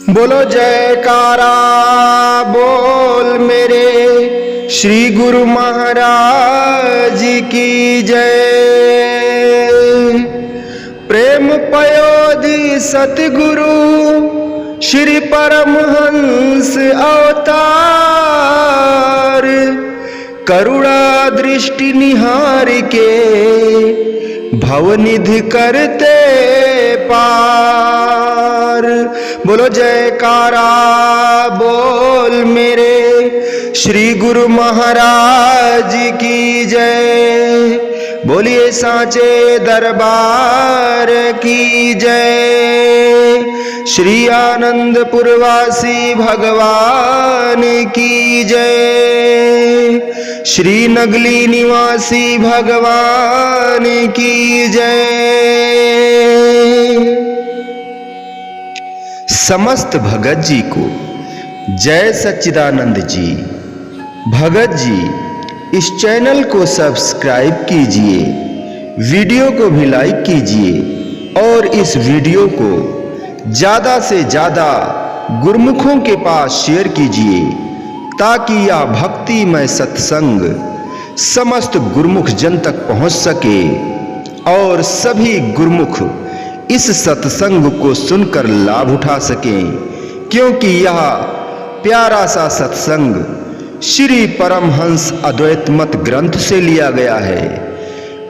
बोलो जयकारा बोल मेरे श्री गुरु महाराज की जय। प्रेम पयोधि सतगुरु श्री परमहंस अवतार, करुणा दृष्टि निहार के भवनिधि करते पार। बोलो जयकारा बोल मेरे श्री गुरु महाराज की जय। बोलिए सांचे दरबार की जय। श्री आनंदपुर वासी भगवान की जय। श्री नगली निवासी भगवान की जय। समस्त भगत जी को जय सच्चिदानंद जी। भगत जी इस चैनल को सब्सक्राइब कीजिए, वीडियो को भी लाइक कीजिए और इस वीडियो को ज्यादा से ज्यादा गुरुमुखों के पास शेयर कीजिए ताकि यह भक्तिमय सत्संग समस्त गुरुमुख जन तक पहुंच सके और सभी गुरुमुख इस सत्संग को सुनकर लाभ उठा सकें, क्योंकि यह प्यारा सा सत्संग श्री परमहंस अद्वैत मत ग्रंथ से लिया गया है।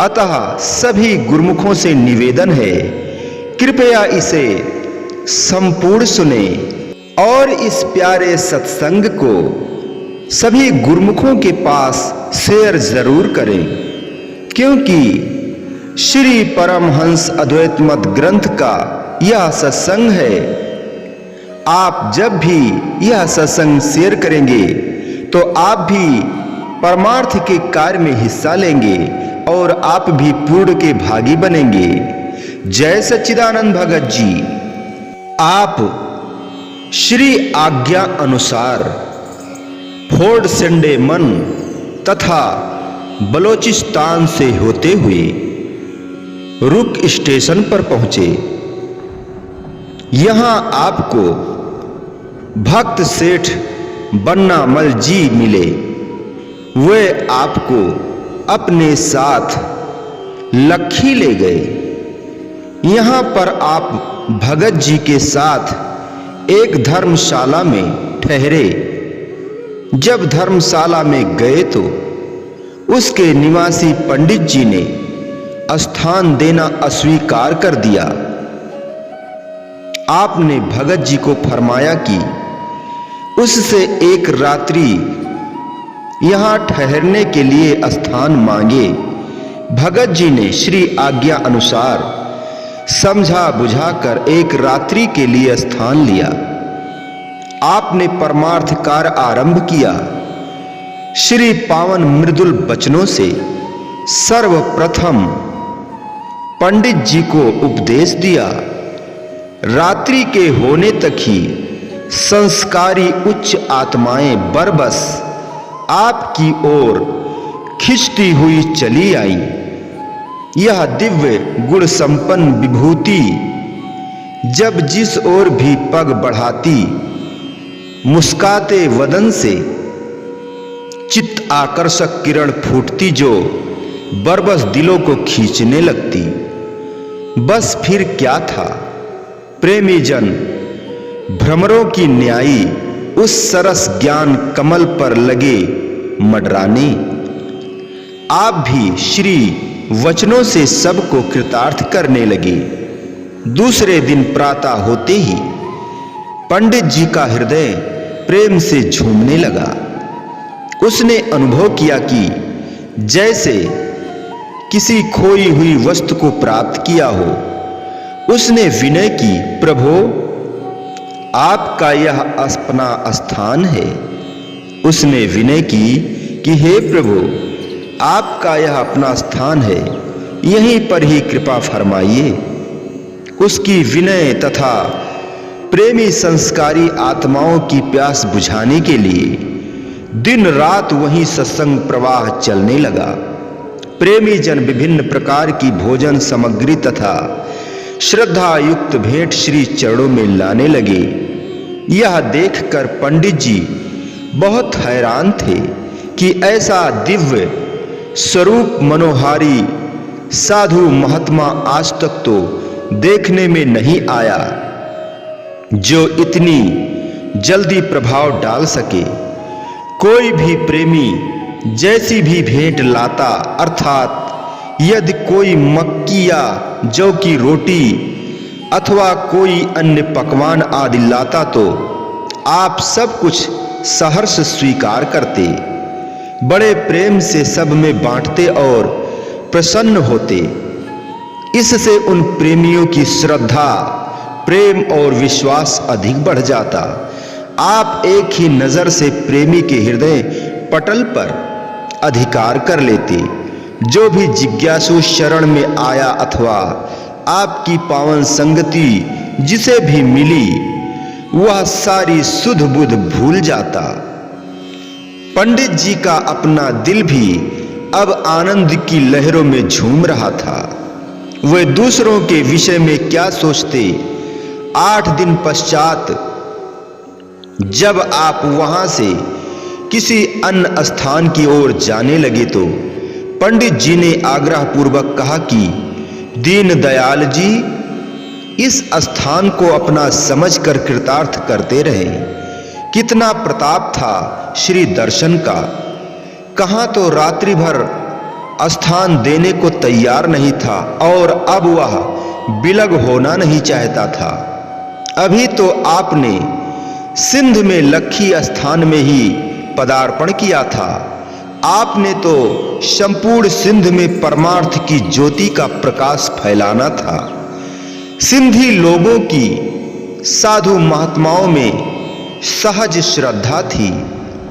अतः सभी गुरुमुखों से निवेदन है, कृपया इसे संपूर्ण सुने और इस प्यारे सत्संग को सभी गुरुमुखों के पास शेयर जरूर करें, क्योंकि श्री परमहंस अद्वैत मत ग्रंथ का यह सत्संग है। आप जब भी यह सत्संग शेयर करेंगे तो आप भी परमार्थ के कार्य में हिस्सा लेंगे और आप भी पूर्ण के भागी बनेंगे। जय सच्चिदानंद भगत जी। आप श्री आज्ञा अनुसार फोर्ट संडे मन तथा बलोचिस्तान से होते हुए रुक स्टेशन पर पहुंचे। यहां आपको भक्त सेठ बन्ना मल जी मिले। वे आपको अपने साथ लखी ले गए। यहां पर आप भगत जी के साथ एक धर्मशाला में ठहरे। जब धर्मशाला में गए तो उसके निवासी पंडित जी ने स्थान देना अस्वीकार कर दिया। आपने भगत जी को फरमाया कि उससे एक रात्रि यहां ठहरने के लिए स्थान मांगे। भगत जी ने श्री आज्ञा अनुसार समझा बुझाकर एक रात्रि के लिए स्थान लिया। आपने परमार्थ कार्य आरंभ किया। श्री पावन मृदुल वचनों से सर्वप्रथम पंडित जी को उपदेश दिया। रात्रि के होने तक ही संस्कारी उच्च आत्माएं बरबस आपकी ओर खिंचती हुई चली आई। यह दिव्य गुण संपन्न विभूति जब जिस ओर भी पग बढ़ाती, मुस्काते वदन से चित्त आकर्षक किरण फूटती जो बरबस दिलों को खींचने लगती। बस फिर क्या था, प्रेमी जन भ्रमरों की न्यायी उस सरस ज्ञान कमल पर लगे मडराने। आप भी श्री वचनों से सबको कृतार्थ करने लगे। दूसरे दिन प्रातः होते ही पंडित जी का हृदय प्रेम से झूमने लगा। उसने अनुभव किया कि जैसे किसी खोई हुई वस्तु को प्राप्त किया हो। उसने विनय की, प्रभु आपका यह अपना स्थान है। उसने विनय की कि हे प्रभु आपका यह अपना स्थान है, यहीं पर ही कृपा फरमाइए। उसकी विनय तथा प्रेमी संस्कारी आत्माओं की प्यास बुझाने के लिए दिन रात वहीं सत्संग प्रवाह चलने लगा। प्रेमी जन विभिन्न प्रकार की भोजन सामग्री तथा श्रद्धा युक्त भेंट श्री चरणों में लाने लगे। यह देखकर पंडित जी बहुत हैरान थे कि ऐसा दिव्य स्वरूप मनोहारी साधु महात्मा आज तक तो देखने में नहीं आया, जो इतनी जल्दी प्रभाव डाल सके। कोई भी प्रेमी जैसी भी भेंट लाता, अर्थात यदि कोई मक्की या जौ की रोटी अथवा कोई अन्य पकवान आदि लाता तो आप सब कुछ सहर्ष स्वीकार करते, बड़े प्रेम से सब में बांटते और प्रसन्न होते। इससे उन प्रेमियों की श्रद्धा, प्रेम और विश्वास अधिक बढ़ जाता। आप एक ही नजर से प्रेमी के हृदय पटल पर अधिकार कर लेते। जो भी जिज्ञासु शरण में आया अथवा आपकी पावन संगति जिसे भी मिली, वह सारी सुध बुध भूल जाता। पंडित जी का अपना दिल भी अब आनंद की लहरों में झूम रहा था। वे दूसरों के विषय में क्या सोचते। 8 दिन पश्चात जब आप वहां से किसी अन्य स्थान की ओर जाने लगे तो पंडित जी ने आग्रह पूर्वक कहा कि दीनदयाल जी इस स्थान को अपना समझकर कृतार्थ करते रहे। कितना प्रताप था श्री दर्शन का। कहां तो रात्रि भर स्थान देने को तैयार नहीं था और अब वह बिलग होना नहीं चाहता था। अभी तो आपने सिंध में लखी स्थान में ही पदार्पण किया था। आपने तो संपूर्ण सिंध में परमार्थ की ज्योति का प्रकाश फैलाना था। सिंधी लोगों की साधु महात्माओं में सहज श्रद्धा थी,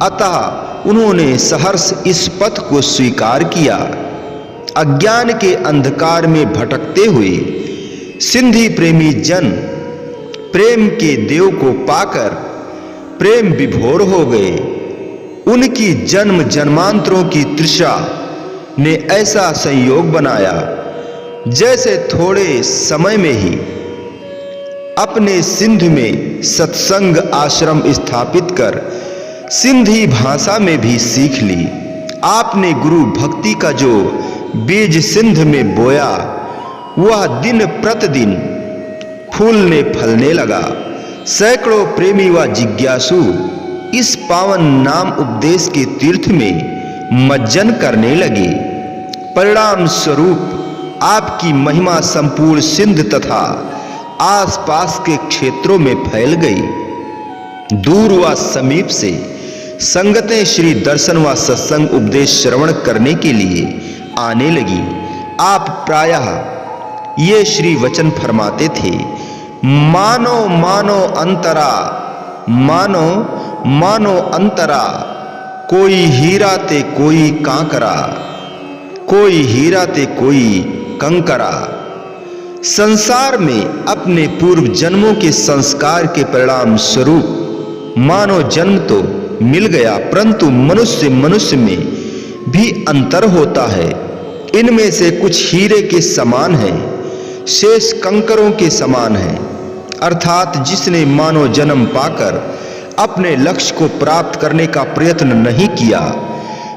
अतः उन्होंने सहर्ष इस पथ को स्वीकार किया। अज्ञान के अंधकार में भटकते हुए सिंधी प्रेमी जन प्रेम के देव को पाकर प्रेम विभोर हो गए। उनकी जन्म जन्मांतरों की तृषा ने ऐसा संयोग बनाया जैसे थोड़े समय में ही अपने सिंध में सत्संग आश्रम स्थापित कर सिंधी भाषा में भी सीख ली। आपने गुरु भक्ति का जो बीज सिंध में बोया, वह दिन प्रतिदिन फूलने फलने लगा। सैकड़ों प्रेमी व जिज्ञासु इस पावन नाम उपदेश के तीर्थ में मज्जन करने लगे। परिणाम स्वरूप आपकी महिमा संपूर्ण सिंध तथा आसपास के क्षेत्रों में फैल गई। दूर व समीप से संगतें श्री दर्शन व सत्संग उपदेश श्रवण करने के लिए आने लगी। आप प्रायः ये श्री वचन फरमाते थे, मानो मानो अंतरा, मानो मानो अंतरा, कोई हीरा ते कोई कांकरा, कोई हीरा ते कोई कंकरा। संसार में अपने पूर्व जन्मों के संस्कार के परिणाम स्वरूप मानव जन्म तो मिल गया, परंतु मनुष्य मनुष्य में भी अंतर होता है। इनमें से कुछ हीरे के समान है, शेष कंकरों के समान है। अर्थात जिसने मानव जन्म पाकर अपने लक्ष्य को प्राप्त करने का प्रयत्न नहीं किया,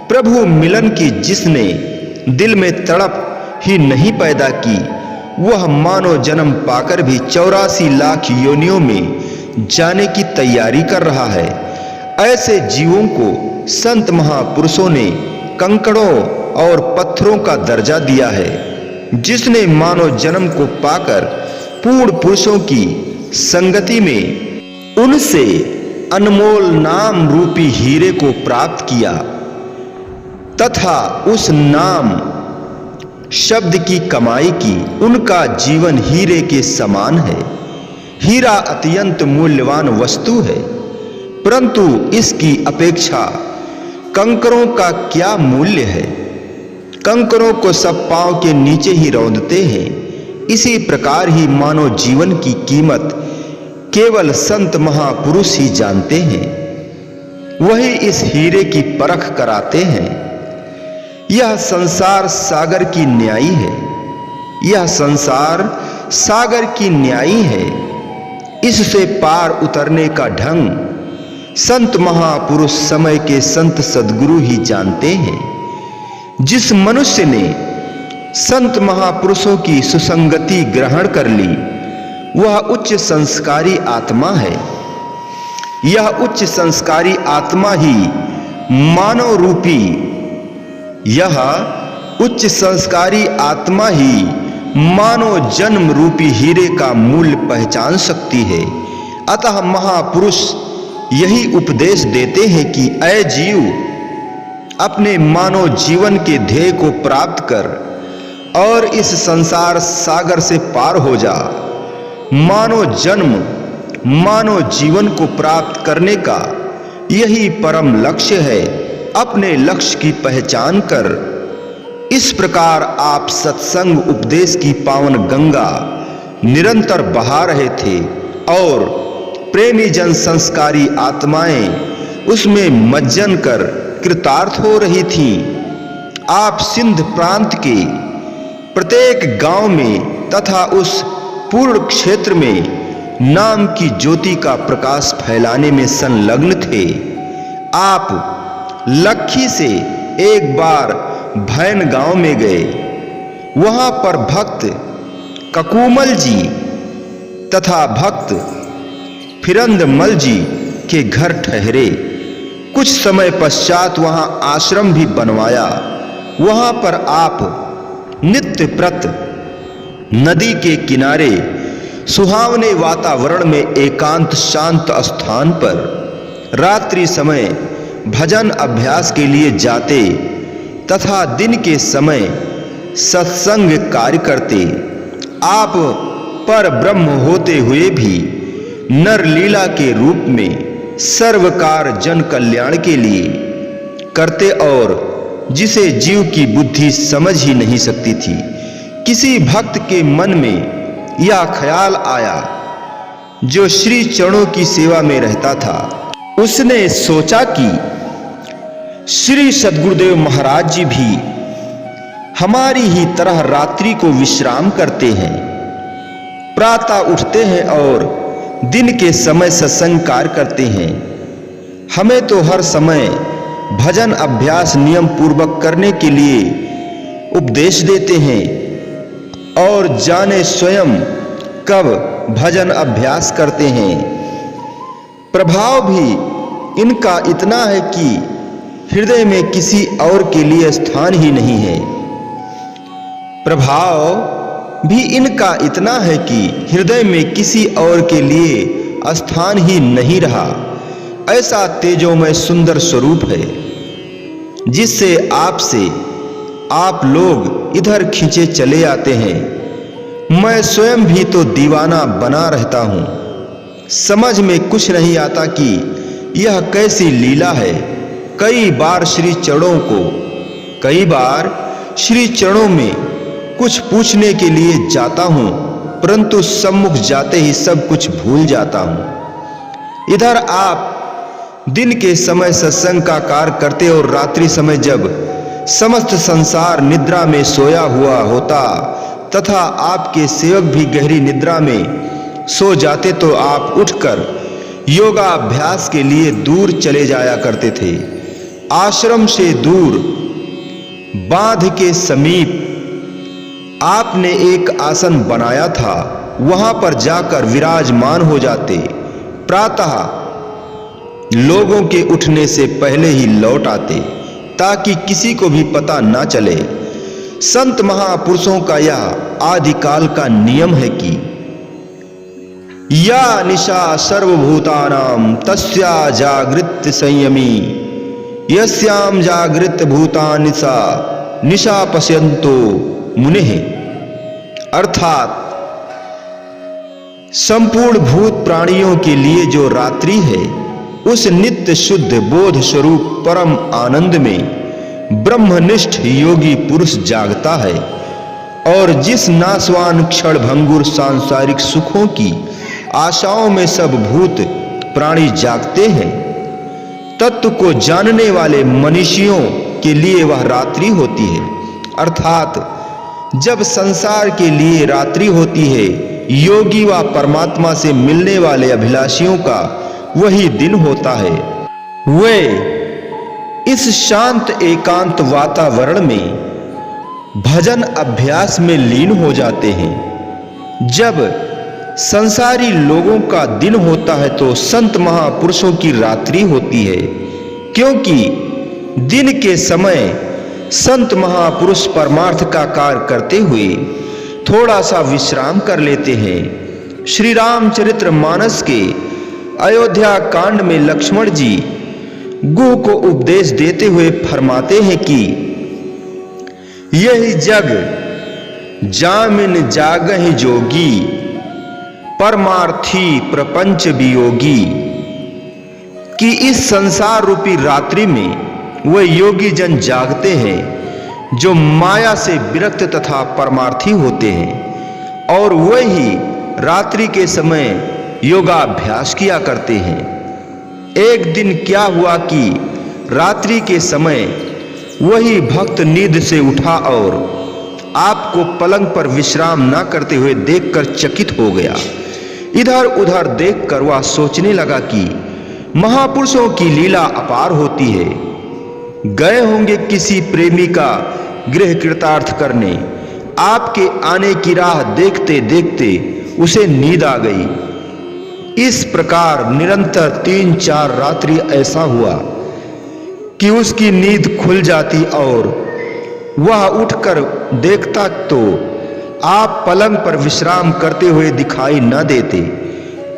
प्रभु मिलन की जिसने दिल में तड़प ही नहीं पैदा की, वह मानव जन्म पाकर भी 84 लाख योनियों में जाने की तैयारी कर रहा है। ऐसे जीवों को संत महापुरुषों ने कंकड़ों और पत्थरों का दर्जा दिया है। जिसने मानव जन्म को पाकर पूर्ण पुरुषों की संगति में उनसे अनमोल नाम रूपी हीरे को प्राप्त किया तथा उस नाम शब्द की कमाई की, उनका जीवन हीरे के समान है। हीरा अत्यंत मूल्यवान वस्तु है, परंतु इसकी अपेक्षा कंकरों का क्या मूल्य है। कंकरों को सब पांव के नीचे ही रौंदते हैं। इसी प्रकार ही मानव जीवन की कीमत केवल संत महापुरुष ही जानते हैं। वही इस हीरे की परख कराते हैं। यह संसार सागर की न्यायी है, यह संसार सागर की न्यायी है। इससे पार उतरने का ढंग संत महापुरुष समय के संत सद्गुरु ही जानते हैं। जिस मनुष्य ने संत महापुरुषों की सुसंगति ग्रहण कर ली वह उच्च संस्कारी आत्मा है। यह उच्च संस्कारी आत्मा ही मानव रूपी मानव जन्म रूपी हीरे का मूल्य पहचान सकती है। अतः महापुरुष यही उपदेश देते हैं कि ऐ जीव, अपने मानव जीवन के ध्येय को प्राप्त कर और इस संसार सागर से पार हो जा। मानव जन्म, मानव जीवन को प्राप्त करने का यही परम लक्ष्य है। अपने लक्ष्य की पहचान कर इस प्रकार आप सत्संग उपदेश की पावन गंगा निरंतर बहा रहे थे और प्रेमी जन संस्कारी आत्माएं उसमें मज्जन कर कृतार्थ हो रही थीं। आप सिंध प्रांत के प्रत्येक गांव में तथा उस पूर्ण क्षेत्र में नाम की ज्योति का प्रकाश फैलाने में संलग्न थे। आप लखी से एक बार भैन गांव में गए। वहां पर भक्त ककुमल जी तथा भक्त फिरंदमल जी के घर ठहरे। कुछ समय पश्चात वहां आश्रम भी बनवाया। वहां पर आप नित्य प्रत नदी के किनारे सुहावने वातावरण में एकांत शांत स्थान पर रात्रि समय भजन अभ्यास के लिए जाते तथा दिन के समय सत्संग कार्य करते। आप पर ब्रह्म होते हुए भी नर लीला के रूप में सर्वकार जन कल्याण के लिए करते और जिसे जीव की बुद्धि समझ ही नहीं सकती थी। किसी भक्त के मन में यह ख्याल आया जो श्री चरणों की सेवा में रहता था। उसने सोचा कि श्री सद्गुरुदेव महाराज जी भी हमारी ही तरह रात्रि को विश्राम करते हैं, प्रातः उठते हैं और दिन के समय सत्संग कार्य करते हैं। हमें तो हर समय भजन अभ्यास नियम पूर्वक करने के लिए उपदेश देते हैं और जाने स्वयं कब भजन अभ्यास करते हैं। प्रभाव भी इनका इतना है कि हृदय में किसी और के लिए स्थान ही नहीं है। प्रभाव भी इनका इतना है कि हृदय में किसी और के लिए स्थान ही नहीं रहा। ऐसा तेजोमय सुंदर स्वरूप है जिससे आप लोग इधर खींचे चले आते हैं। मैं स्वयं भी तो दीवाना बना रहता हूं। समझ में कुछ नहीं आता कि यह कैसी लीला है। कई बार श्री चरणों में कुछ पूछने के लिए जाता हूं, परंतु सम्मुख जाते ही सब कुछ भूल जाता हूं। इधर आप दिन के समय सत्संग का कार्य करते और रात्रि समय जब समस्त संसार निद्रा में सोया हुआ होता तथा आपके सेवक भी गहरी निद्रा में सो जाते तो आप उठकर योगाभ्यास के लिए दूर चले जाया करते थे। आश्रम से दूर बांध के समीप आपने एक आसन बनाया था, वहां पर जाकर विराजमान हो जाते। प्रातः लोगों के उठने से पहले ही लौट आते ताकि किसी को भी पता ना चले। संत महापुरुषों का यह आदिकाल का नियम है कि या निशा सर्वभूतानां तस्या जागृत संयमी यस्याम जागृत भूतानि सा निशा पश्यन्तो मुनेः। अर्थात संपूर्ण भूत प्राणियों के लिए जो रात्रि है उस नित्य शुद्ध बोध स्वरूप परम आनंद में ब्रह्मनिष्ठ योगी पुरुष जागता है और जिस नाशवान क्षण भंगुर सांसारिक सुखों की आशाओं में सब भूत प्राणी जागते हैं, तत्व को जानने वाले मनुष्यों के लिए वह रात्रि होती है। अर्थात जब संसार के लिए रात्रि होती है योगी व परमात्मा से मिलने वाले अभिलाषियों का वही दिन होता है। वे इस शांत एकांत वातावरण में भजन अभ्यास में लीन हो जाते हैं। जब संसारी लोगों का दिन होता है तो संत महापुरुषों की रात्रि होती है, क्योंकि दिन के समय संत महापुरुष परमार्थ का कार्य करते हुए थोड़ा सा विश्राम कर लेते हैं। श्री रामचरित्र मानस के अयोध्या कांड में लक्ष्मण जी गुह को उपदेश देते हुए फरमाते हैं कि यही जग जामिन जागहि जोगी, परमार्थी प्रपंच वियोगी। कि इस संसार रूपी रात्रि में वे योगी जन जागते हैं जो माया से विरक्त तथा परमार्थी होते हैं, और वही रात्रि के समय योगाभ्यास किया करते हैं। एक दिन क्या हुआ कि रात्रि के समय वही भक्त नींद से उठा और आपको पलंग पर विश्राम न करते हुए देखकर चकित हो गया। इधर उधर देखकर वह सोचने लगा कि महापुरुषों की लीला अपार होती है। गए होंगे किसी प्रेमी का गृह कृतार्थ करने, आपके आने की राह देखते देखते उसे नींद आ गई। इस प्रकार निरंतर 3-4 रात्रि ऐसा हुआ कि उसकी नींद खुल जाती और वह उठकर देखता तो आप पलंग पर विश्राम करते हुए दिखाई न देते।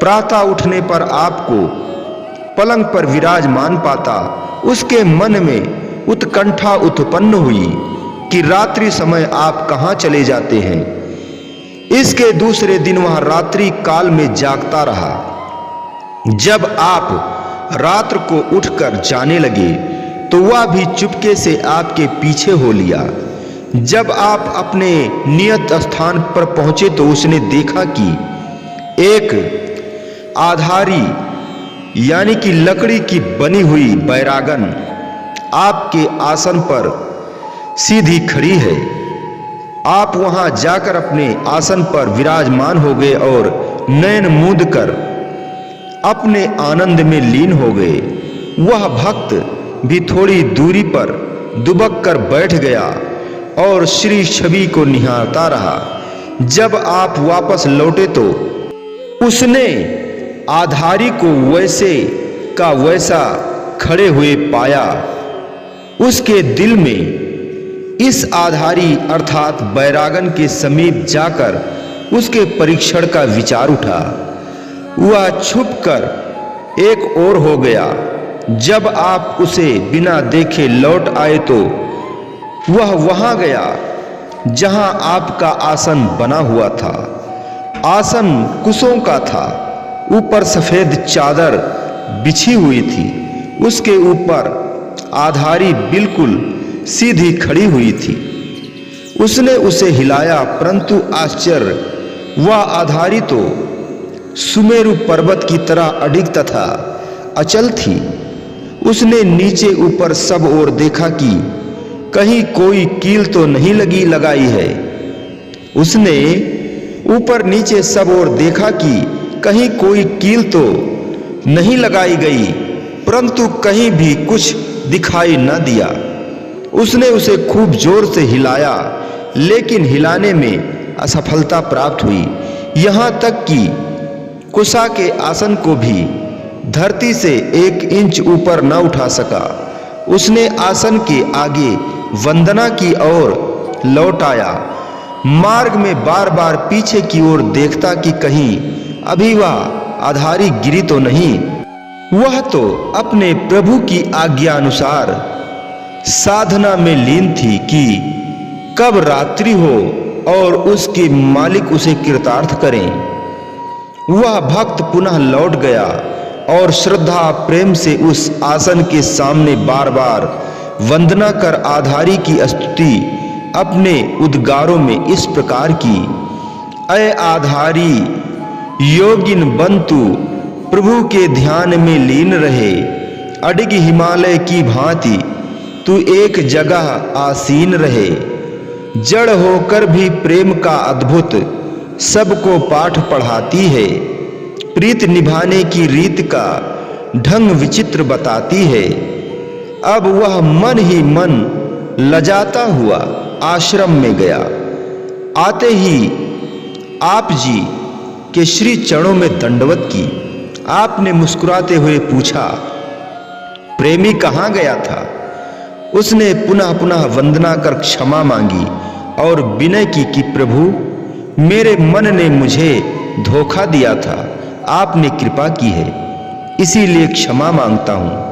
प्रातः उठने पर आपको पलंग पर विराजमान पाता। उसके मन में उत्कंठा उत्पन्न हुई कि रात्रि समय आप कहाँ चले जाते हैं। इसके दूसरे दिन वह रात्रि काल में जागता रहा। जब आप रात्र को उठकर जाने लगे तो वह भी चुपके से आपके पीछे हो लिया। जब आप अपने नियत स्थान पर पहुंचे तो उसने देखा कि एक आधारी यानी कि लकड़ी की बनी हुई बैरागन आपके आसन पर सीधी खड़ी है। आप वहां जाकर अपने आसन पर विराजमान हो गए और नयन मूंद कर अपने आनंद में लीन हो गए। वह भक्त भी थोड़ी दूरी पर दुबक कर बैठ गया और श्री छवि को निहारता रहा। जब आप वापस लौटे तो उसने आधारी को वैसे का वैसा खड़े हुए पाया। उसके दिल में इस आधारी अर्थात बैरागन के समीप जाकर उसके परीक्षण का विचार उठा। वह छुपकर एक ओर हो गया। जब आप उसे बिना देखे लौट आए तो वह वहां गया जहां आपका आसन बना हुआ था। आसन कुशों का था, ऊपर सफेद चादर बिछी हुई थी। उसके ऊपर आधारी बिल्कुल सीधी खड़ी हुई थी। उसने उसे हिलाया, परंतु आश्चर्य, वह आधारी तो सुमेरु पर्वत की तरह अडिग तथा अचल थी। उसने नीचे ऊपर सब ओर देखा कि कहीं कोई कील तो नहीं लगाई है। उसने ऊपर नीचे सब ओर देखा कि कहीं कोई कील तो नहीं लगाई गई, परंतु कहीं भी कुछ दिखाई न दिया। उसने उसे खूब जोर से हिलाया, लेकिन हिलाने में असफलता प्राप्त हुई। यहाँ तक कि कुशा के आसन को भी धरती से 1 इंच ऊपर न उठा सका। उसने आसन के आगे वंदना की और लौट आया। मार्ग में बार बार पीछे की ओर देखता कि कहीं अभी वह आधारी गिरी तो नहीं। वह तो अपने प्रभु की आज्ञा अनुसार साधना में लीन थी कि कब रात्रि हो और उसके मालिक उसे कृतार्थ करें। वह भक्त पुनः लौट गया और श्रद्धा प्रेम से उस आसन के सामने बार बार वंदना कर आधारी की स्तुति अपने उद्गारों में इस प्रकार की, अय आधारी योगिन बंतु प्रभु के ध्यान में लीन रहे, अडिग हिमालय की भांति तू एक जगह आसीन रहे। जड़ होकर भी प्रेम का अद्भुत सबको पाठ पढ़ाती है, प्रीत निभाने की रीत का ढंग विचित्र बताती है। अब वह मन ही मन लजाता हुआ आश्रम में गया। आते ही आप जी के श्री चरणों में दंडवत की। आपने मुस्कुराते हुए पूछा, प्रेमी कहाँ गया था? उसने पुनः पुनः वंदना कर क्षमा मांगी और विनय की कि प्रभु, मेरे मन ने मुझे धोखा दिया था, आपने कृपा की है, इसीलिए क्षमा मांगता हूं।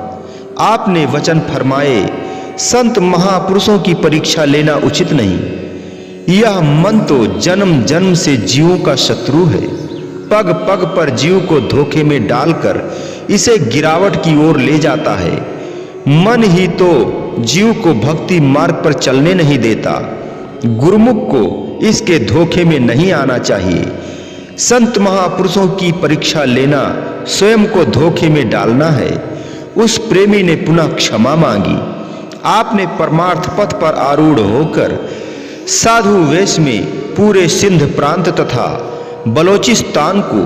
आपने वचन फरमाए, संत महापुरुषों की परीक्षा लेना उचित नहीं। यह मन तो जन्म जन्म से जीवों का शत्रु है। पग पग पर जीव को धोखे में डालकर इसे गिरावट की ओर ले जाता है। मन ही तो जीव को भक्ति मार्ग पर चलने नहीं देता। गुरुमुख को इसके धोखे में नहीं आना चाहिए। संत महापुरुषों की परीक्षा लेना स्वयं को धोखे में डालना है। उस प्रेमी ने पुनः क्षमा मांगी। आपने परमार्थ पथ पर आरूढ़ होकर साधु वेश में पूरे सिंध प्रांत तथा बलोचिस्तान को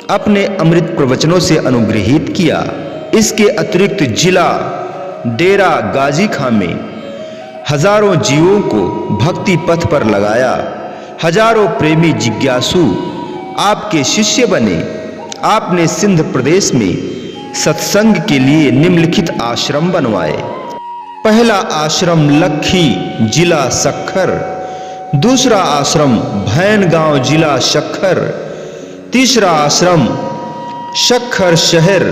अपने अमृत प्रवचनों से अनुग्रहित किया। इसके अतिरिक्त जिला डेरा गाजी खां में हजारों जीवों को भक्ति पथ पर लगाया। हजारों प्रेमी जिज्ञासु आपके शिष्य बने। आपने सिंध प्रदेश में सत्संग के लिए निम्नलिखित आश्रम बनवाए। पहला आश्रम लखी जिला सखर, दूसरा आश्रम भैन गांव जिला शक्खर, तीसरा आश्रम शक्खर शहर,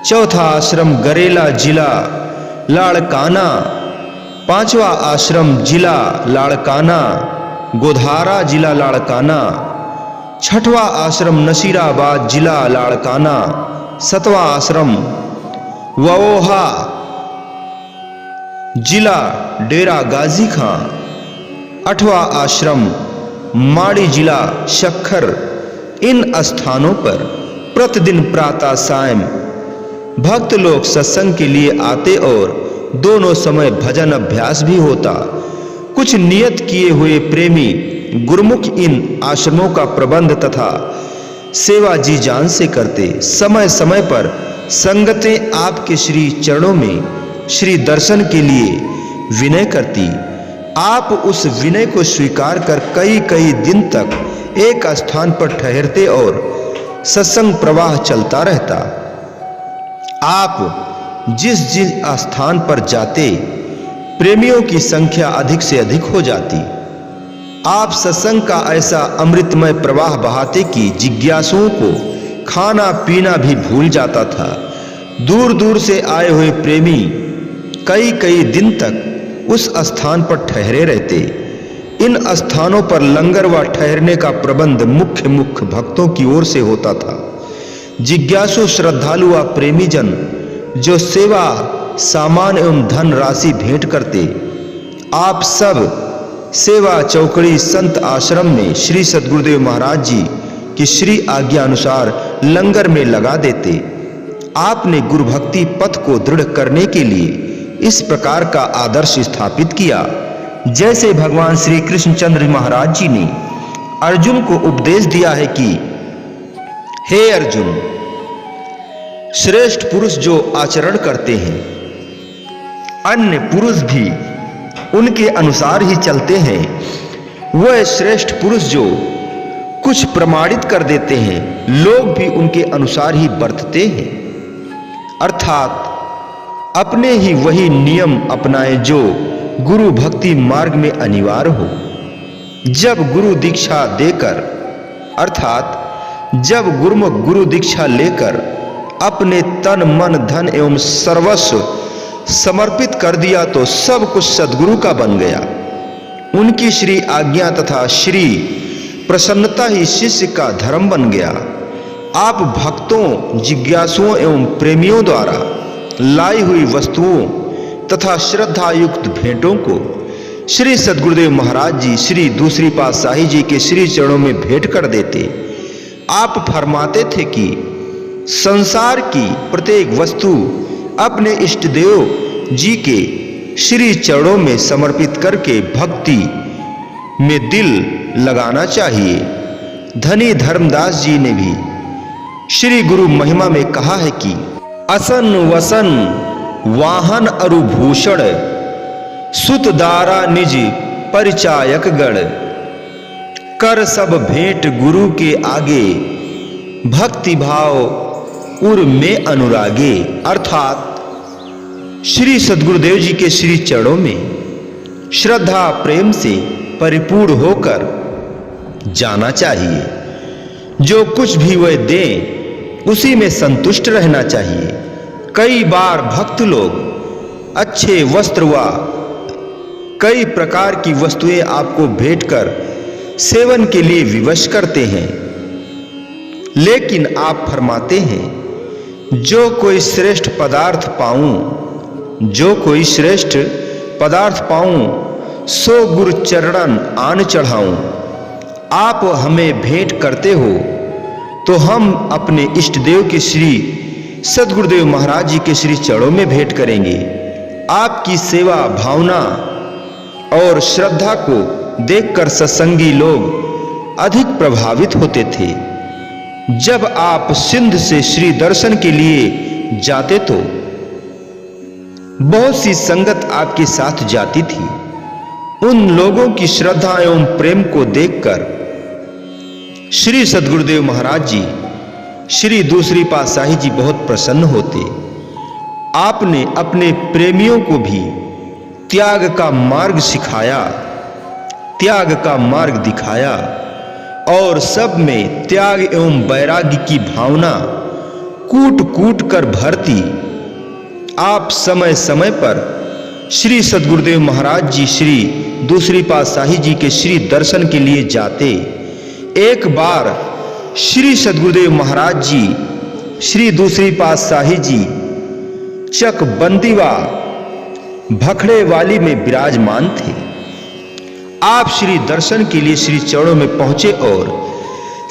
चौथा आश्रम गरेला जिला लाड़काना, पांचवा आश्रम जिला लाड़काना गोधारा जिला लाड़काना, छठवां आश्रम नसीराबाद जिला लाड़काना, सातवां आश्रम वओहा जिला डेरा गाजी खां, आठवां आश्रम माड़ी जिला शक्खर। इन स्थानों पर प्रतिदिन प्रातः सायं भक्त लोग सत्संग के लिए आते और दोनों समय भजन अभ्यास भी होता। कुछ नियत किए हुए प्रेमी गुरुमुख इन आश्रमों का प्रबंध तथा सेवा जी जान से करते। समय समय पर संगतें आपके श्री चरणों में श्री दर्शन के लिए विनय करती। आप उस विनय को स्वीकार कर कई कई दिन तक एक स्थान पर ठहरते और सत्संग प्रवाह चलता रहता। आप जिस जिस स्थान पर जाते प्रेमियों की संख्या अधिक से अधिक हो जाती। आप सत्संग का ऐसा अमृतमय प्रवाह बहाते कि जिज्ञासुओं को खाना पीना भी भूल जाता था। दूर दूर से आए हुए प्रेमी कई कई दिन तक उस स्थान पर ठहरे रहते। इन स्थानों पर लंगर व ठहरने का प्रबंध मुख्य मुख्य भक्तों की ओर से होता था। जिज्ञासु श्रद्धालु व प्रेमी जन जो सेवा सामान एवं धन राशि भेंट करते, आप सब सेवा चौकड़ी संत आश्रम में श्री सद्गुरुदेव महाराज जी की श्री आज्ञा अनुसार लंगर में लगा देते। आपने गुरु भक्ति पथ को दृढ़ करने के लिए इस प्रकार का आदर्श स्थापित किया, जैसे भगवान श्री कृष्णचंद्र महाराज जी ने अर्जुन को उपदेश दिया है कि हे अर्जुन, श्रेष्ठ पुरुष जो आचरण करते हैं, अन्य पुरुष भी उनके अनुसार ही चलते हैं। वह श्रेष्ठ पुरुष जो कुछ प्रमाणित कर देते हैं, लोग भी उनके अनुसार ही बरतते हैं। अर्थात अपने ही वही नियम अपनाए जो गुरु भक्ति मार्ग में अनिवार्य हो। जब गुरु दीक्षा देकर अर्थात जब गुरुमुख गुरु दीक्षा लेकर अपने तन मन धन एवं सर्वस्व समर्पित कर दिया तो सब कुछ सद्गुरु का बन गया। उनकी श्री आज्ञा तथा श्री प्रसन्नता ही शिष्य का धर्म बन गया। आप भक्तों, जिज्ञासुओं एवं प्रेमियों द्वारा लाई हुई वस्तुओं तथा श्रद्धा युक्त भेंटों को श्री सद्गुरुदेव महाराज जी श्री दूसरी पातशाही जी के श्री चरणों में भेंट कर देते। आप फरमाते थे कि संसार की प्रत्येक वस्तु अपने इष्ट देव जी के श्री चरणों में समर्पित करके भक्ति में दिल लगाना चाहिए। धनी धर्मदास जी ने भी श्री गुरु महिमा में कहा है कि असन वसन वाहन अरु भूषण सुत दारा निज परिचायक गण कर सब भेंट गुरु के आगे भक्ति भाव उर में अनुरागे। अर्थात श्री सद्गुरुदेव जी के श्री चरणों में श्रद्धा प्रेम से परिपूर्ण होकर जाना चाहिए। जो कुछ भी वह दें उसी में संतुष्ट रहना चाहिए। कई बार भक्त लोग अच्छे वस्त्र व कई प्रकार की वस्तुएं आपको भेंट कर सेवन के लिए विवश करते हैं, लेकिन आप फरमाते हैं जो कोई श्रेष्ठ पदार्थ पाऊं सो गुरु चरणन आन चढ़ाऊं। आप हमें भेंट करते हो तो हम अपने इष्ट देव के श्री सद्गुरुदेव महाराज जी के श्री चरणों में भेंट करेंगे। आपकी सेवा भावना और श्रद्धा को देखकर सत्संगी लोग अधिक प्रभावित होते थे। जब आप सिंध से श्री दर्शन के लिए जाते तो बहुत सी संगत आपके साथ जाती थी। उन लोगों की श्रद्धा एवं प्रेम को देखकर श्री सद्गुरुदेव महाराज जी श्री दूसरी पातशाही जी बहुत प्रसन्न होते। आपने अपने प्रेमियों को भी त्याग का मार्ग सिखाया, त्याग का मार्ग दिखाया और सब में त्याग एवं वैराग्य की भावना कूट कूट कर भरती। आप समय समय पर श्री सद्गुरुदेव महाराज जी श्री दूसरी पातशाही जी के श्री दर्शन के लिए जाते। एक बार श्री सद्गुरुदेव महाराज जी श्री दूसरी पातशाही जी चकबंदीवा भखड़े वाली में विराजमान थे। आप श्री दर्शन के लिए श्री चरणों में पहुंचे और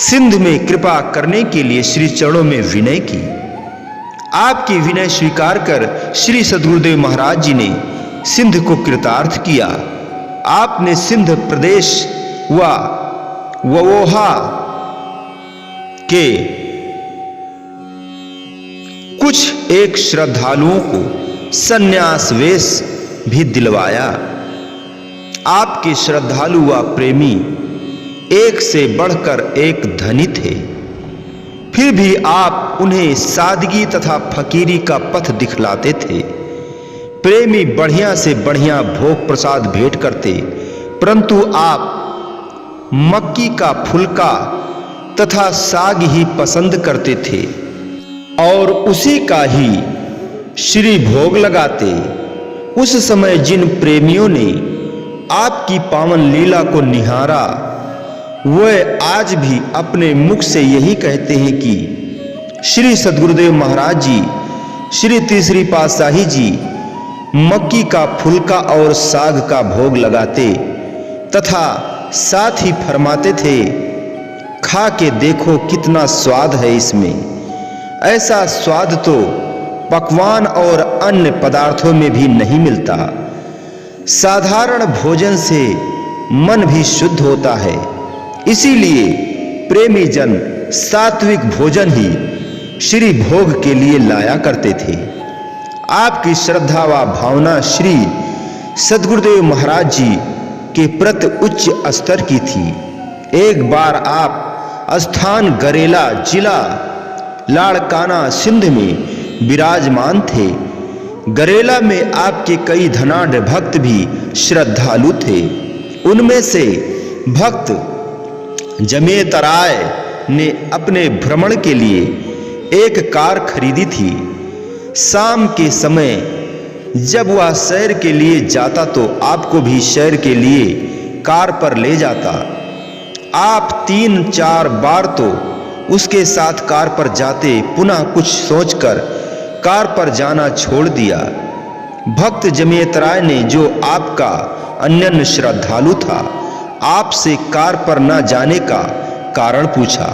सिंध में कृपा करने के लिए श्री चरणों में विनय की। आपकी विनय स्वीकार कर श्री सद्गुरुदेव महाराज जी ने सिंध को कृतार्थ किया। आपने सिंध प्रदेश व ववोहा के कुछ एक श्रद्धालुओं को संन्यास वेश भी दिलवाया। आपके श्रद्धालु व प्रेमी एक से बढ़कर एक धनी थे, फिर भी आप उन्हें सादगी तथा फकीरी का पथ दिखलाते थे। प्रेमी बढ़िया से बढ़िया भोग प्रसाद भेंट करते, परंतु आप मक्की का फुलका तथा साग ही पसंद करते थे और उसी का ही श्री भोग लगाते। उस समय जिन प्रेमियों ने आपकी पावन लीला को निहारा वह आज भी अपने मुख से यही कहते हैं कि श्री सद्गुरुदेव महाराज जी श्री तीसरी पातशाही जी मक्की का फुलका और साग का भोग लगाते तथा साथ ही फरमाते थे, खा के देखो कितना स्वाद है इसमें। ऐसा स्वाद तो पकवान और अन्य पदार्थों में भी नहीं मिलता। साधारण भोजन से मन भी शुद्ध होता है, इसीलिए प्रेमी जन सात्विक भोजन ही श्री भोग के लिए लाया करते थे। आपकी श्रद्धा व भावना श्री सद्गुरुदेव महाराज जी के प्रति उच्च स्तर की थी। एक बार आप स्थान गरेला जिला लाड़काना सिंध में विराजमान थे। गरेला में आपके कई धनाढ़ भक्त भी श्रद्धालु थे। उनमें से भक्त जमेतराय ने अपने भ्रमण के लिए एक कार खरीदी थी। शाम के समय जब वह सैर के लिए जाता तो आपको भी सैर के लिए कार पर ले जाता। आप 3-4 बार तो उसके साथ कार पर जाते, पुनः कुछ सोचकर कार पर जाना छोड़ दिया। भक्त जमेतराय ने, जो आपका अनन्य श्रद्धालु था, आपसे कार पर न जाने का कारण पूछा।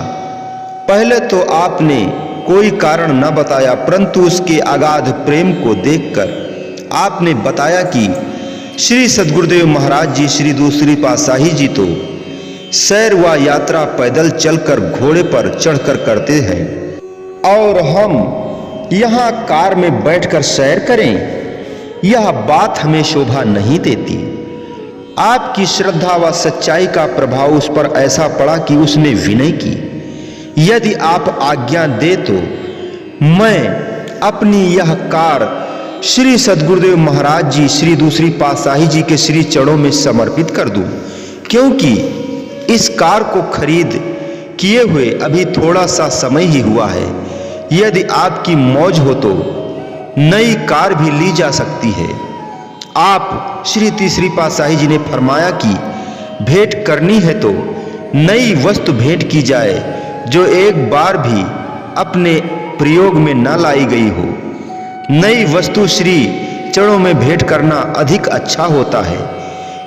पहले तो आपने कोई कारण न बताया, परंतु उसके अगाध प्रेम को देखकर आपने बताया कि श्री सद्गुरुदेव महाराज जी श्री दूसरी पातशाही जी तो सैर व यात्रा पैदल चलकर घोड़े पर चढ़कर करते हैं और हम यहाँ कार में बैठकर सैर करें, यह बात हमें शोभा नहीं देती। आपकी श्रद्धा व सच्चाई का प्रभाव उस पर ऐसा पड़ा कि उसने विनय की, यदि आप आज्ञा दे तो मैं अपनी यह कार श्री सद्गुरुदेव महाराज जी श्री दूसरी पातशाही जी के श्री चरणों में समर्पित कर दूं, क्योंकि इस कार को खरीद किए हुए अभी थोड़ा सा समय ही हुआ है। यदि आपकी मौज हो तो नई कार भी ली जा सकती है। आप श्री तीसरी पातशाही जी ने फरमाया कि भेंट करनी है तो नई वस्तु भेंट की जाए जो एक बार भी अपने प्रयोग में न लाई गई हो। नई वस्तु श्री चरणों में भेंट करना अधिक अच्छा होता है।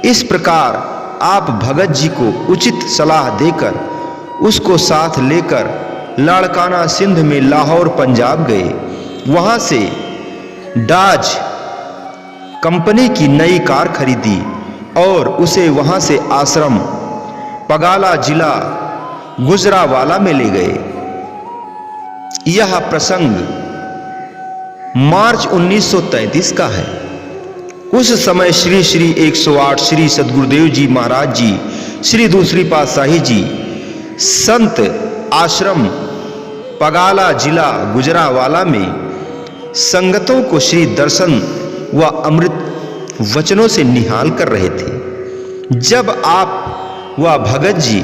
इस प्रकार आप भगत जी को उचित सलाह देकर उसको साथ लेकर लाड़काना सिंध में लाहौर पंजाब गए। वहां से डाज कंपनी की नई कार खरीदी और उसे वहां से आश्रम पगाला जिला गुजरावाला में ले गए। यह प्रसंग मार्च 1933 का है। उस समय श्री श्री 108 श्री सद्गुरुदेव जी महाराज जी श्री दूसरी पातशाही जी संत आश्रम पगाला जिला गुजरावाला में संगतों को श्री दर्शन व अमृत वचनों से निहाल कर रहे थे। जब आप व भगत जी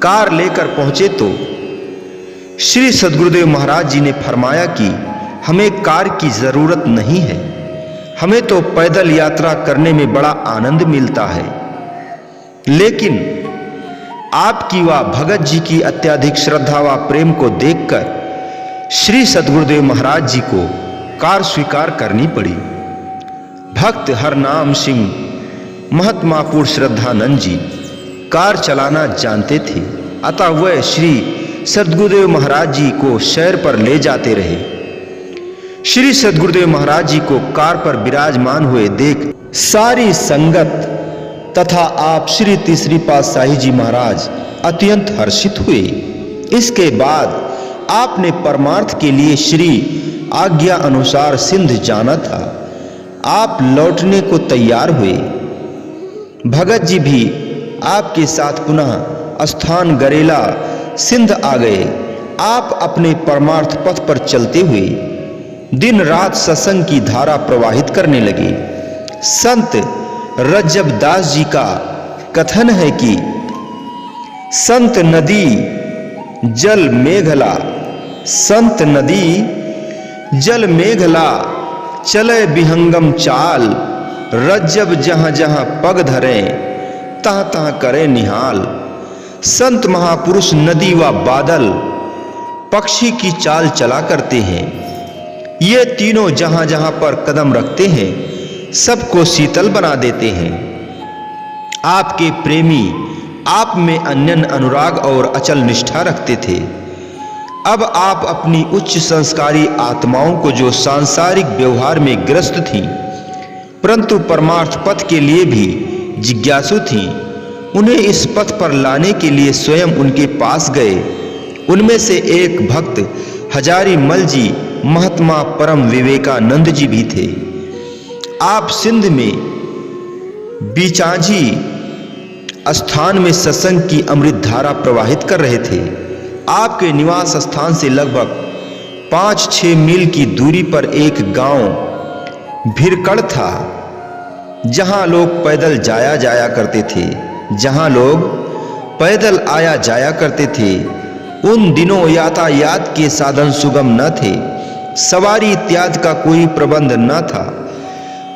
कार लेकर पहुंचे तो श्री सद्गुरुदेव महाराज जी ने फरमाया कि हमें कार की जरूरत नहीं है, हमें तो पैदल यात्रा करने में बड़ा आनंद मिलता है। लेकिन आपकी व भगत जी की अत्यधिक श्रद्धा व प्रेम को देखकर श्री सद्गुरुदेव महाराज जी को कार स्वीकार करनी पड़ी। भक्त हरनाम सिंह महात्मापुर श्रद्धानंद जी कार चलाना जानते थे, अतः वह श्री सद्गुरुदेव महाराज जी को सैर पर ले जाते रहे। श्री सद्गुरुदेव महाराज जी को कार पर विराजमान हुए देख सारी संगत तथा आप श्री तीसरी पातशाही जी महाराज अत्यंत हर्षित हुए। इसके बाद आपने परमार्थ के लिए श्री आज्ञा अनुसार सिंध जाना था। आप लौटने को तैयार हुए। भगत जी भी आपके साथ पुनः स्थान गरेला सिंध आ गए। आप अपने परमार्थ पथ पर चलते हुए दिन रात सत्संग की धारा प्रवाहित करने लगे। संत रज्जब दास जी का कथन है कि संत नदी जल मेघला, संत नदी जल मेघला चले विहंगम चाल, रज्जब जहां जहां पग धरे तहां तहां करे निहाल। संत महापुरुष नदी व बादल पक्षी की चाल चला करते हैं। ये तीनों जहां जहां पर कदम रखते हैं सबको शीतल बना देते हैं। आपके प्रेमी आप में अनन्य अनुराग और अचल निष्ठा रखते थे। अब आप अपनी उच्च संस्कारी आत्माओं को जो सांसारिक व्यवहार में ग्रस्त थीं परंतु परमार्थ पथ के लिए भी जिज्ञासु थीं, उन्हें इस पथ पर लाने के लिए स्वयं उनके पास गए। उनमें से एक भक्त हजारी मल जी महात्मा परम विवेकानंद जी भी थे। आप सिंध में बीचांजी स्थान में सत्संग की अमृत धारा प्रवाहित कर रहे थे। आपके निवास स्थान से लगभग 5-6 मील की दूरी पर एक गांव भिरकड़ था, जहां लोग पैदल जाया करते थे, जहां लोग पैदल आया जाया करते थे। उन दिनों यातायात के साधन सुगम न थे, सवारी इत्यादि का कोई प्रबंध न था।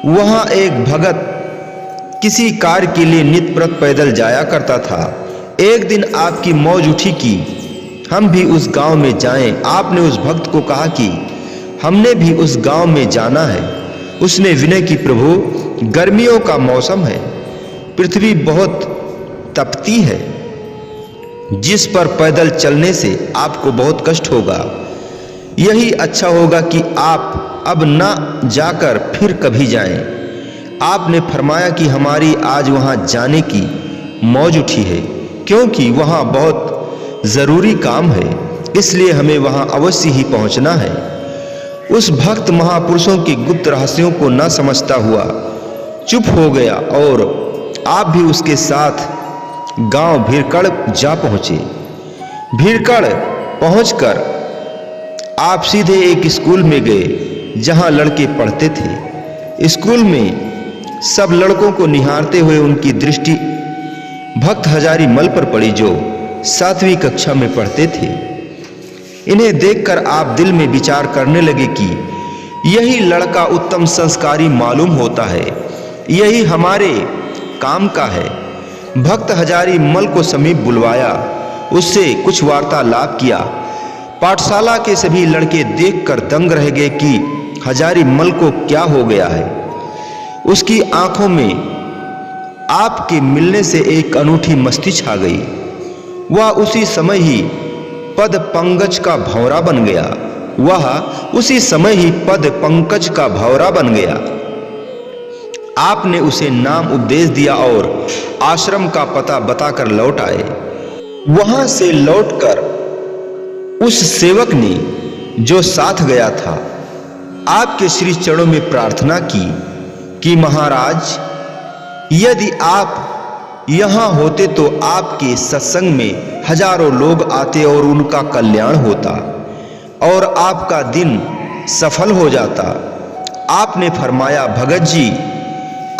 वहां एक भगत किसी कार्य के लिए नित्य प्रत पैदल जाया करता था। एक दिन आपकी मौज उठी कि हम भी उस गांव में जाएं। आपने उस भक्त को कहा कि हमने भी उस गांव में जाना है। उसने विनय की, प्रभु गर्मियों का मौसम है, पृथ्वी बहुत तपती है, जिस पर पैदल चलने से आपको बहुत कष्ट होगा। यही अच्छा होगा कि आप अब न जाकर फिर कभी जाएं। आपने फरमाया कि हमारी आज वहां जाने की मौज उठी है, क्योंकि वहां बहुत जरूरी काम है, इसलिए हमें वहां अवश्य ही पहुंचना है। उस भक्त महापुरुषों के गुप्त रहस्यों को न समझता हुआ चुप हो गया और आप भी उसके साथ गांव भीरकड़ जा पहुंचे। भीरकड़ पहुंचकर आप सीधे एक स्कूल में गए जहां लड़के पढ़ते थे। स्कूल में सब लड़कों को निहारते हुए उनकी दृष्टि भक्त हजारी मल पर पड़ी, जो 7वीं कक्षा में पढ़ते थे। इन्हें देखकर आप दिल में विचार करने लगे कि यही लड़का उत्तम संस्कारी मालूम होता है, यही हमारे काम का है। भक्त हजारी मल को समीप बुलवाया, उससे कुछ वार्तालाप किया। पाठशाला के सभी लड़के देखकर दंग रह गए कि हजारी मल को क्या हो गया है। उसकी आंखों में आपके मिलने से एक अनूठी मस्ती छा गई। वह उसी समय ही पद पंकज का भंवरा बन गया। आपने उसे नाम उपदेश दिया और आश्रम का पता बताकर लौट आए। वहां से लौटकर उस सेवक ने जो साथ गया था आपके श्री चरणों में प्रार्थना की कि महाराज, यदि आप यहां होते तो आपके सत्संग में हजारों लोग आते और उनका कल्याण होता और आपका दिन सफल हो जाता। आपने फरमाया, भगत जी,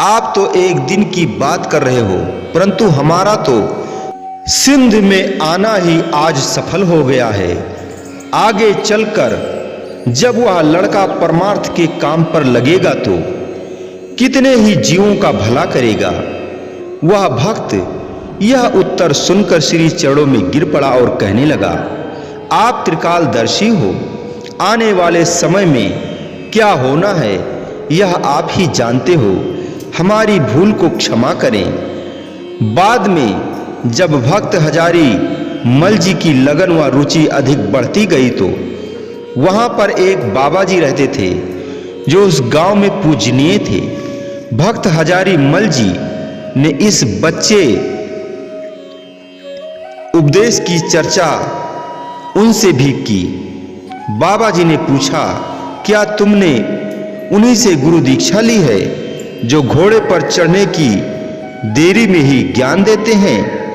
आप तो एक दिन की बात कर रहे हो, परंतु हमारा तो सिंध में आना ही आज सफल हो गया है। आगे चलकर जब वह लड़का परमार्थ के काम पर लगेगा तो कितने ही जीवों का भला करेगा। वह भक्त यह उत्तर सुनकर श्री चरणों में गिर पड़ा और कहने लगा, आप त्रिकालदर्शी हो, आने वाले समय में क्या होना है यह आप ही जानते हो। हमारी भूल को क्षमा करें। बाद में जब भक्त हजारी मल जी की लगन व रुचि अधिक बढ़ती गई तो वहां पर एक बाबा जी रहते थे जो उस गांव में पूजनीय थे। भक्त हजारी मल जी ने इस बच्चे उपदेश की चर्चा उनसे भी की। बाबा जी ने पूछा, क्या तुमने उन्हीं से गुरु दीक्षा ली है जो घोड़े पर चढ़ने की देरी में ही ज्ञान देते हैं?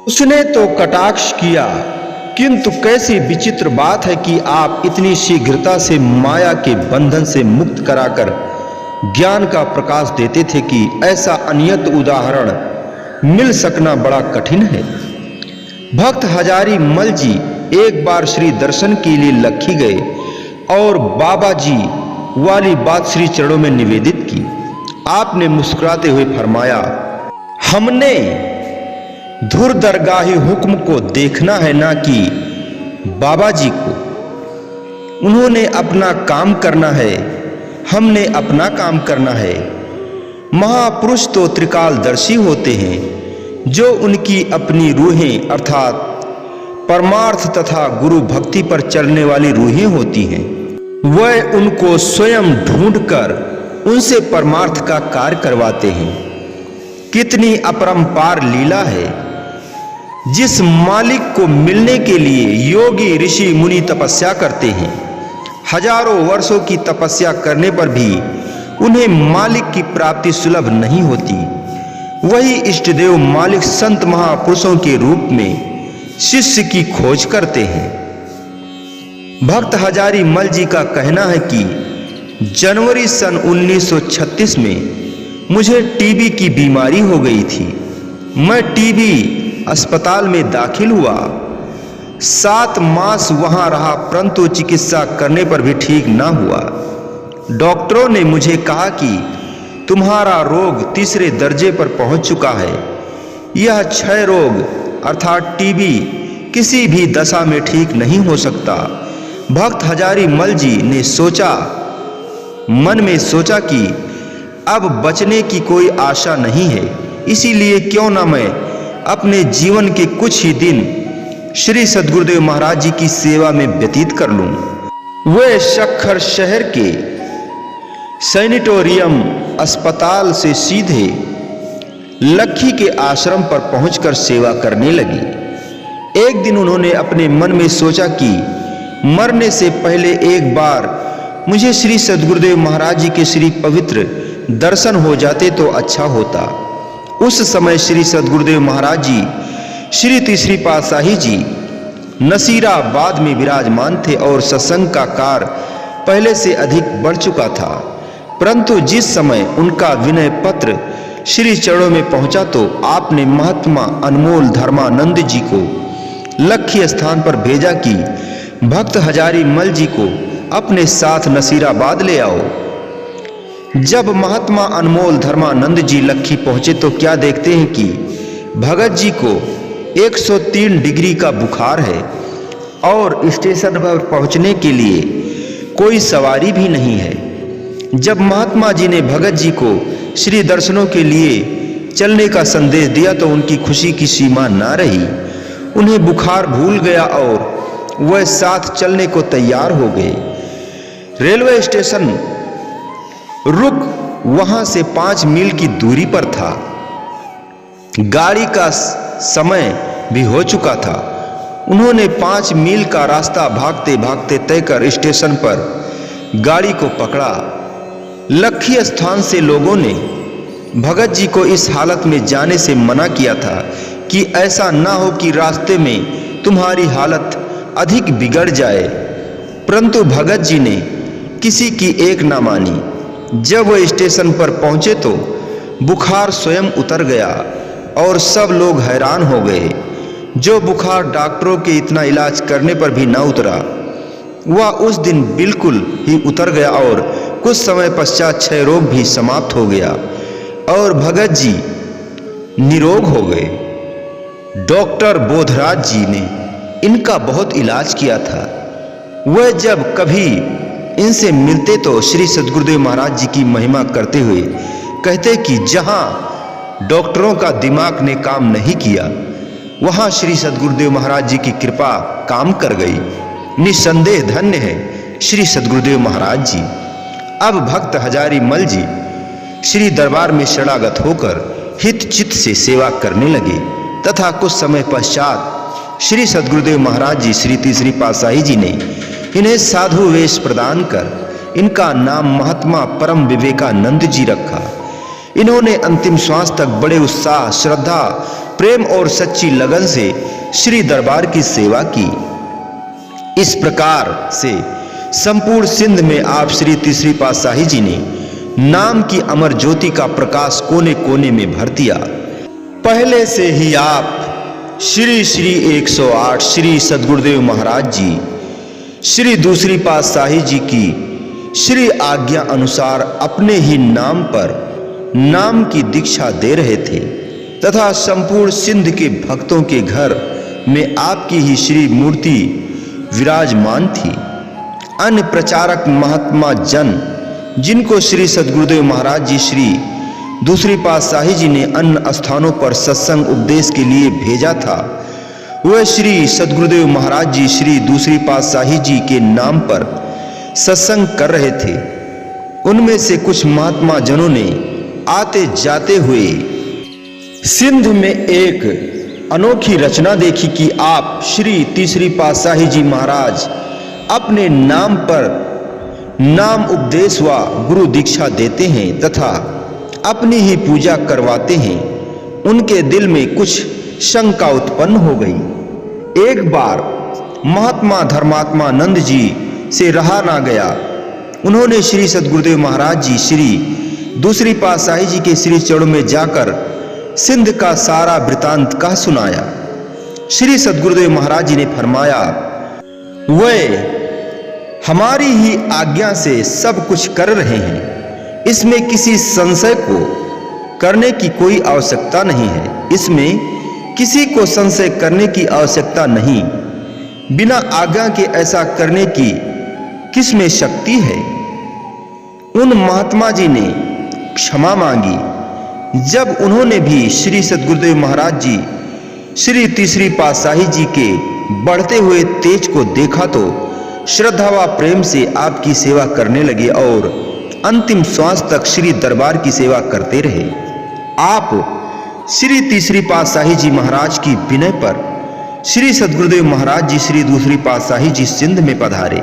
उसने तो कटाक्ष किया, किंतु कैसी विचित्र बात है कि आप इतनी शीघ्रता से माया के बंधन से मुक्त कराकर ज्ञान का प्रकाश देते थे कि ऐसा अनियत उदाहरण मिल सकना बड़ा कठिन है। भक्त हजारी मल जी एक बार श्री दर्शन के लिए लखी गए और बाबा जी वाली बात श्री चरणों में निवेदित की। आपने मुस्कुराते हुए फरमाया, हमने धुर दरगाही हुक्म को देखना है ना कि बाबा जी को। उन्होंने अपना काम करना है, हमने अपना काम करना है। महापुरुष तो त्रिकालदर्शी होते हैं, जो उनकी अपनी रूहें अर्थात परमार्थ तथा गुरु भक्ति पर चलने वाली रूहें होती हैं। वह उनको स्वयं ढूंढकर उनसे परमार्थ का कार्य करवाते हैं। कितनी अपरंपार लीला है। जिस मालिक को मिलने के लिए योगी ऋषि मुनि तपस्या करते हैं, हजारों वर्षों की तपस्या करने पर भी उन्हें मालिक की प्राप्ति सुलभ नहीं होती, वही इष्टदेव मालिक संत महापुरुषों के रूप में शिष्य की खोज करते हैं। भक्त हजारी मल जी का कहना है कि जनवरी सन 1936 में मुझे टीबी की बीमारी हो गई थी। मैं टीबी अस्पताल में दाखिल हुआ। 7 मास वहां रहा, परंतु चिकित्सा करने पर भी ठीक ना हुआ। डॉक्टरों ने मुझे कहा कि तुम्हारा रोग 3रे दर्जे पर पहुंच चुका है। यह क्षय रोग अर्थात टीबी किसी भी दशा में ठीक नहीं हो सकता। भक्त हजारी मल जी ने मन में सोचा कि अब बचने की कोई आशा नहीं है, इसीलिए क्यों ना मैं अपने जीवन के कुछ ही दिन श्री सद्गुरुदेव महाराज जी की सेवा में व्यतीत कर लूं। वे शक्खर शहर के सैनिटोरियम अस्पताल से सीधे लक्ष्मी के आश्रम पर पहुंचकर सेवा करने लगी। एक दिन उन्होंने अपने मन में सोचा कि मरने से पहले एक बार मुझे श्री सद्गुरुदेव महाराज जी के श्री पवित्र दर्शन हो जाते तो अच्छा होता। उस समय श्री सद्गुरुदेव महाराज जी श्री तीसरी पातशाही जी नसीराबाद में विराजमान थे और सत्संग का कार्य पहले से अधिक बढ़ चुका था। परंतु जिस समय उनका विनय पत्र श्री चरणों में पहुंचा तो आपने महात्मा अनमोल धर्मानंद जी को लक्ष्य स्थान पर भेजा कि भक्त हजारी मल जी को अपने साथ नसीराबाद ले आओ। जब महात्मा अनमोल धर्मानंद जी लक्ष्य पहुंचे तो क्या देखते हैं कि भगत जी को 103 डिग्री का बुखार है और स्टेशन पर पहुंचने के लिए कोई सवारी भी नहीं है। जब महात्मा जी ने भगत जी को श्री दर्शनों के लिए चलने का संदेश दिया तो उनकी खुशी की सीमा ना रही। उन्हें बुखार भूल गया और वह साथ चलने को तैयार हो गए। रेलवे स्टेशन रुक वहां से 5 मील की दूरी पर था। गाड़ी का समय भी हो चुका था। उन्होंने 5 मील का रास्ता भागते भागते तय कर स्टेशन पर गाड़ी को पकड़ा। लक्ष्य स्थान से लोगों ने भगत जी को इस हालत में जाने से मना किया था कि ऐसा ना हो कि रास्ते में तुम्हारी हालत अधिक बिगड़ जाए। परंतु भगत जी ने किसी की एक ना मानी। जब वह स्टेशन पर पहुंचे तो बुखार स्वयं उतर गया और सब लोग हैरान हो गए। जो बुखार डॉक्टरों के इतना इलाज करने पर भी ना उतरा वह उस दिन बिल्कुल ही उतर गया और कुछ समय पश्चात क्षय रोग भी समाप्त हो गया और भगत जी निरोग हो गए। डॉक्टर बोधराज जी ने इनका बहुत इलाज किया था। वह जब कभी इनसे मिलते तो श्री सद्गुरुदेव महाराज जी की महिमा करते हुए कहते कि जहां डॉक्टरों का दिमाग ने काम नहीं किया वहां श्री सद्गुरुदेव महाराज जी की कृपा काम कर गई। निसंदेह धन्य है श्री सद्गुरुदेव महाराज जी। अब भक्त हजारी मल जी श्री दरबार में शरणागत होकर हित चित्त से सेवा करने लगे तथा कुछ समय पश्चात श्री सद्गुरुदेव महाराज जी श्री तीसरी पातशाही जी ने इन्हें साधु वेश प्रदान कर इनका नाम महात्मा परम विवेकानंद जी रखा। इन्होंने अंतिम श्वास तक बड़े उत्साह, श्रद्धा, प्रेम और सच्ची लगन से श्री दरबार की सेवा की। इस प्रकार से संपूर्ण सिंध में आप श्री तीसरी पातशाही जी ने नाम की अमर ज्योति का प्रकाश कोने कोने में भर दिया। पहले से ही आप श्री 108 श्री सद्गुरुदेव महाराज जी श्री दूसरी पातशाही जी की श्री आज्ञा अनुसार अपने ही नाम पर नाम की दीक्षा दे रहे थे तथा संपूर्ण सिंध के भक्तों के घर में आपकी ही श्री मूर्ति विराजमान थी। अन्य प्रचारक महात्मा जन जिनको श्री सद्गुरुदेव महाराज जी श्री दूसरी पातशाही जी ने अन्य स्थानों पर सत्संग उपदेश के लिए भेजा था वह श्री सद्गुरुदेव महाराज जी श्री दूसरी पातशाही जी के नाम पर सत्संग कर रहे थे। उनमें से कुछ महात्मा जनों ने आते जाते हुए सिंध में एक अनोखी रचना देखी कि आप श्री तीसरी पातशाही जी महाराज अपने नाम पर नाम उपदेश व गुरु दीक्षा देते हैं तथा अपनी ही पूजा करवाते हैं। उनके दिल में कुछ शंका उत्पन्न हो गई। एक बार महात्मा धर्मात्मानंद जी से रहा ना गया। उन्होंने श्री सद्गुरुदेव महाराज जी श्री दूसरी पातशाही जी के श्री चरणों में जाकर सिंध का सारा वृतांत कह सुनाया। श्री सद्गुरुदेव महाराज जी ने फरमाया, वे हमारी ही आज्ञा से सब कुछ कर रहे हैं, इसमें किसी संशय को करने की कोई आवश्यकता नहीं है। इसमें किसी को संशय करने की आवश्यकता नहीं। बिना आज्ञा के ऐसा करने की किसमें शक्ति है। उन महात्मा जी ने क्षमा मांगी। जब उन्होंने भी श्री सद्गुरुदेव महाराज जी श्री तीसरी पातशाही जी के बढ़ते हुए तेज को देखा तो श्रद्धा व प्रेम से आपकी सेवा करने लगे और अंतिम श्वास तक श्री दरबार की सेवा करते रहे। आप श्री तीसरी पातशाही जी महाराज की विनय पर श्री सद्गुरुदेव महाराज जी श्री दूसरी पातशाही जी सिंध में पधारे।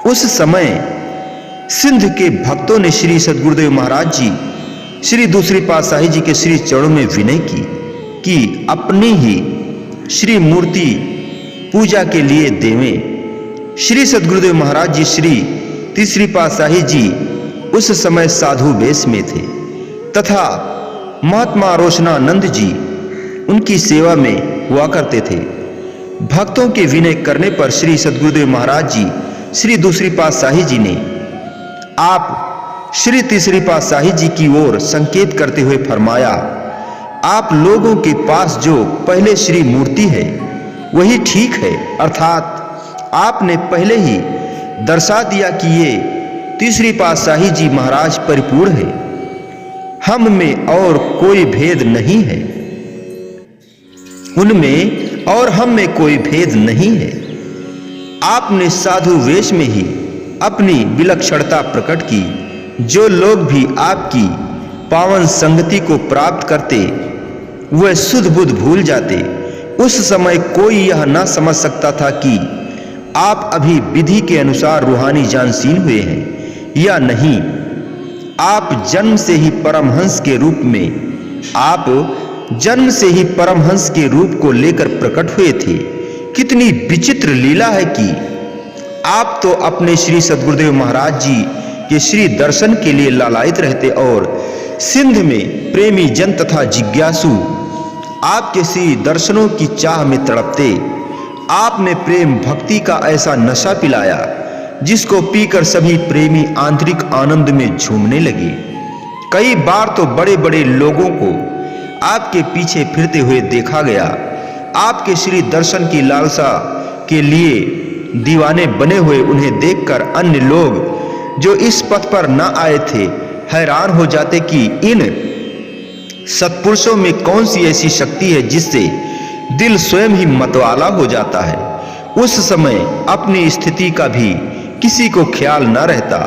उस समय सिंध के भक्तों ने श्री सद्गुरुदेव महाराज जी श्री दूसरी पातशाही जी के श्री चरणों में विनय की कि अपनी ही श्री मूर्ति पूजा के लिए देवें। श्री सद्गुरुदेव महाराज जी श्री तीसरी पातशाही जी उस समय साधु वेश में थे तथा महात्मा रोशनानंद जी उनकी सेवा में हुआ करते थे। भक्तों के विनय करने पर श्री सद्गुरुदेव महाराज जी श्री दूसरी पातशाही जी ने आप श्री तीसरी पातशाही जी की ओर संकेत करते हुए फरमाया, आप लोगों के पास जो पहले श्री मूर्ति है वही ठीक है, अर्थात आपने पहले ही दर्शा दिया कि ये तीसरी पातशाही जी महाराज परिपूर्ण है, हम में और कोई भेद नहीं है, उनमें और हम में कोई भेद नहीं है। आपने साधु वेश में ही अपनी विलक्षणता प्रकट की। जो लोग भी आपकी पावन संगति को प्राप्त करते वह शुद्ध बुद्ध भूल जाते। उस समय कोई यह ना समझ सकता था कि आप अभी विधि के अनुसार रूहानी जानशील हुए हैं या नहीं। आप जन्म से ही परमहंस के रूप को लेकर प्रकट हुए थे। कितनी विचित्र लीला है कि आप तो अपने श्री सद्गुरुदेव महाराज जी के श्री दर्शन के लिए लालायित रहते और सिंध में प्रेमी जन तथा जिज्ञासु आपके श्री दर्शनों की चाह में तड़पते। आपने प्रेम भक्ति का ऐसा नशा पिलाया जिसको पीकर सभी प्रेमी आंतरिक आनंद में झूमने लगे। कई बार तो बड़े बड़े लोगों को आपके पीछे फिरते हुए देखा गया। आपके श्री दर्शन की लालसा के लिए दीवाने बने हुए उन्हें देखकर अन्य लोग जो इस पथ पर न आए थे हैरान हो जाते कि इन सत्पुरुषों में कौन सी ऐसी शक्ति है जिससे दिल स्वयं ही मतवाला हो जाता है। उस समय अपनी स्थिति का भी किसी को ख्याल न रहता।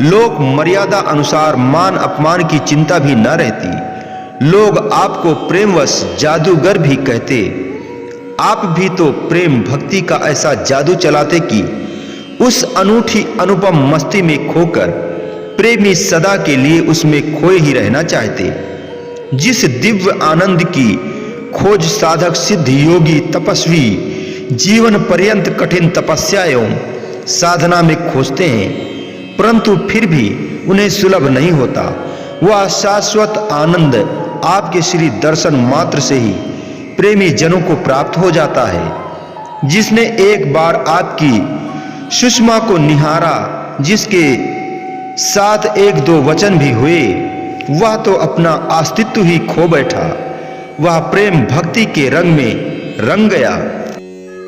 लोग मर्यादा अनुसार मान अपमान की चिंता भी न रहती। लोग आपको प्रेमवश जादूगर भी कहते। आप भी तो प्रेम भक्ति का ऐसा जादू चलाते कि उस अनूठी अनुपम मस्ती में खोकर प्रेमी सदा के लिए उसमें खोए ही रहना चाहते। जिस दिव्य आनंद की खोज साधक सिद्ध योगी तपस्वी जीवन पर्यंत कठिन तपस्या एवं साधना में खोजते हैं, परंतु फिर भी उन्हें सुलभ नहीं होता, वह शाश्वत आनंद आपके श्री दर्शन मात्र से ही प्रेमी जनों को प्राप्त हो जाता है। जिसने एक बार आपकी सुषमा को निहारा, जिसके साथ एक दो वचन भी हुए, वह तो अपना अस्तित्व ही खो बैठा। वह प्रेम भक्ति के रंग में रंग गया।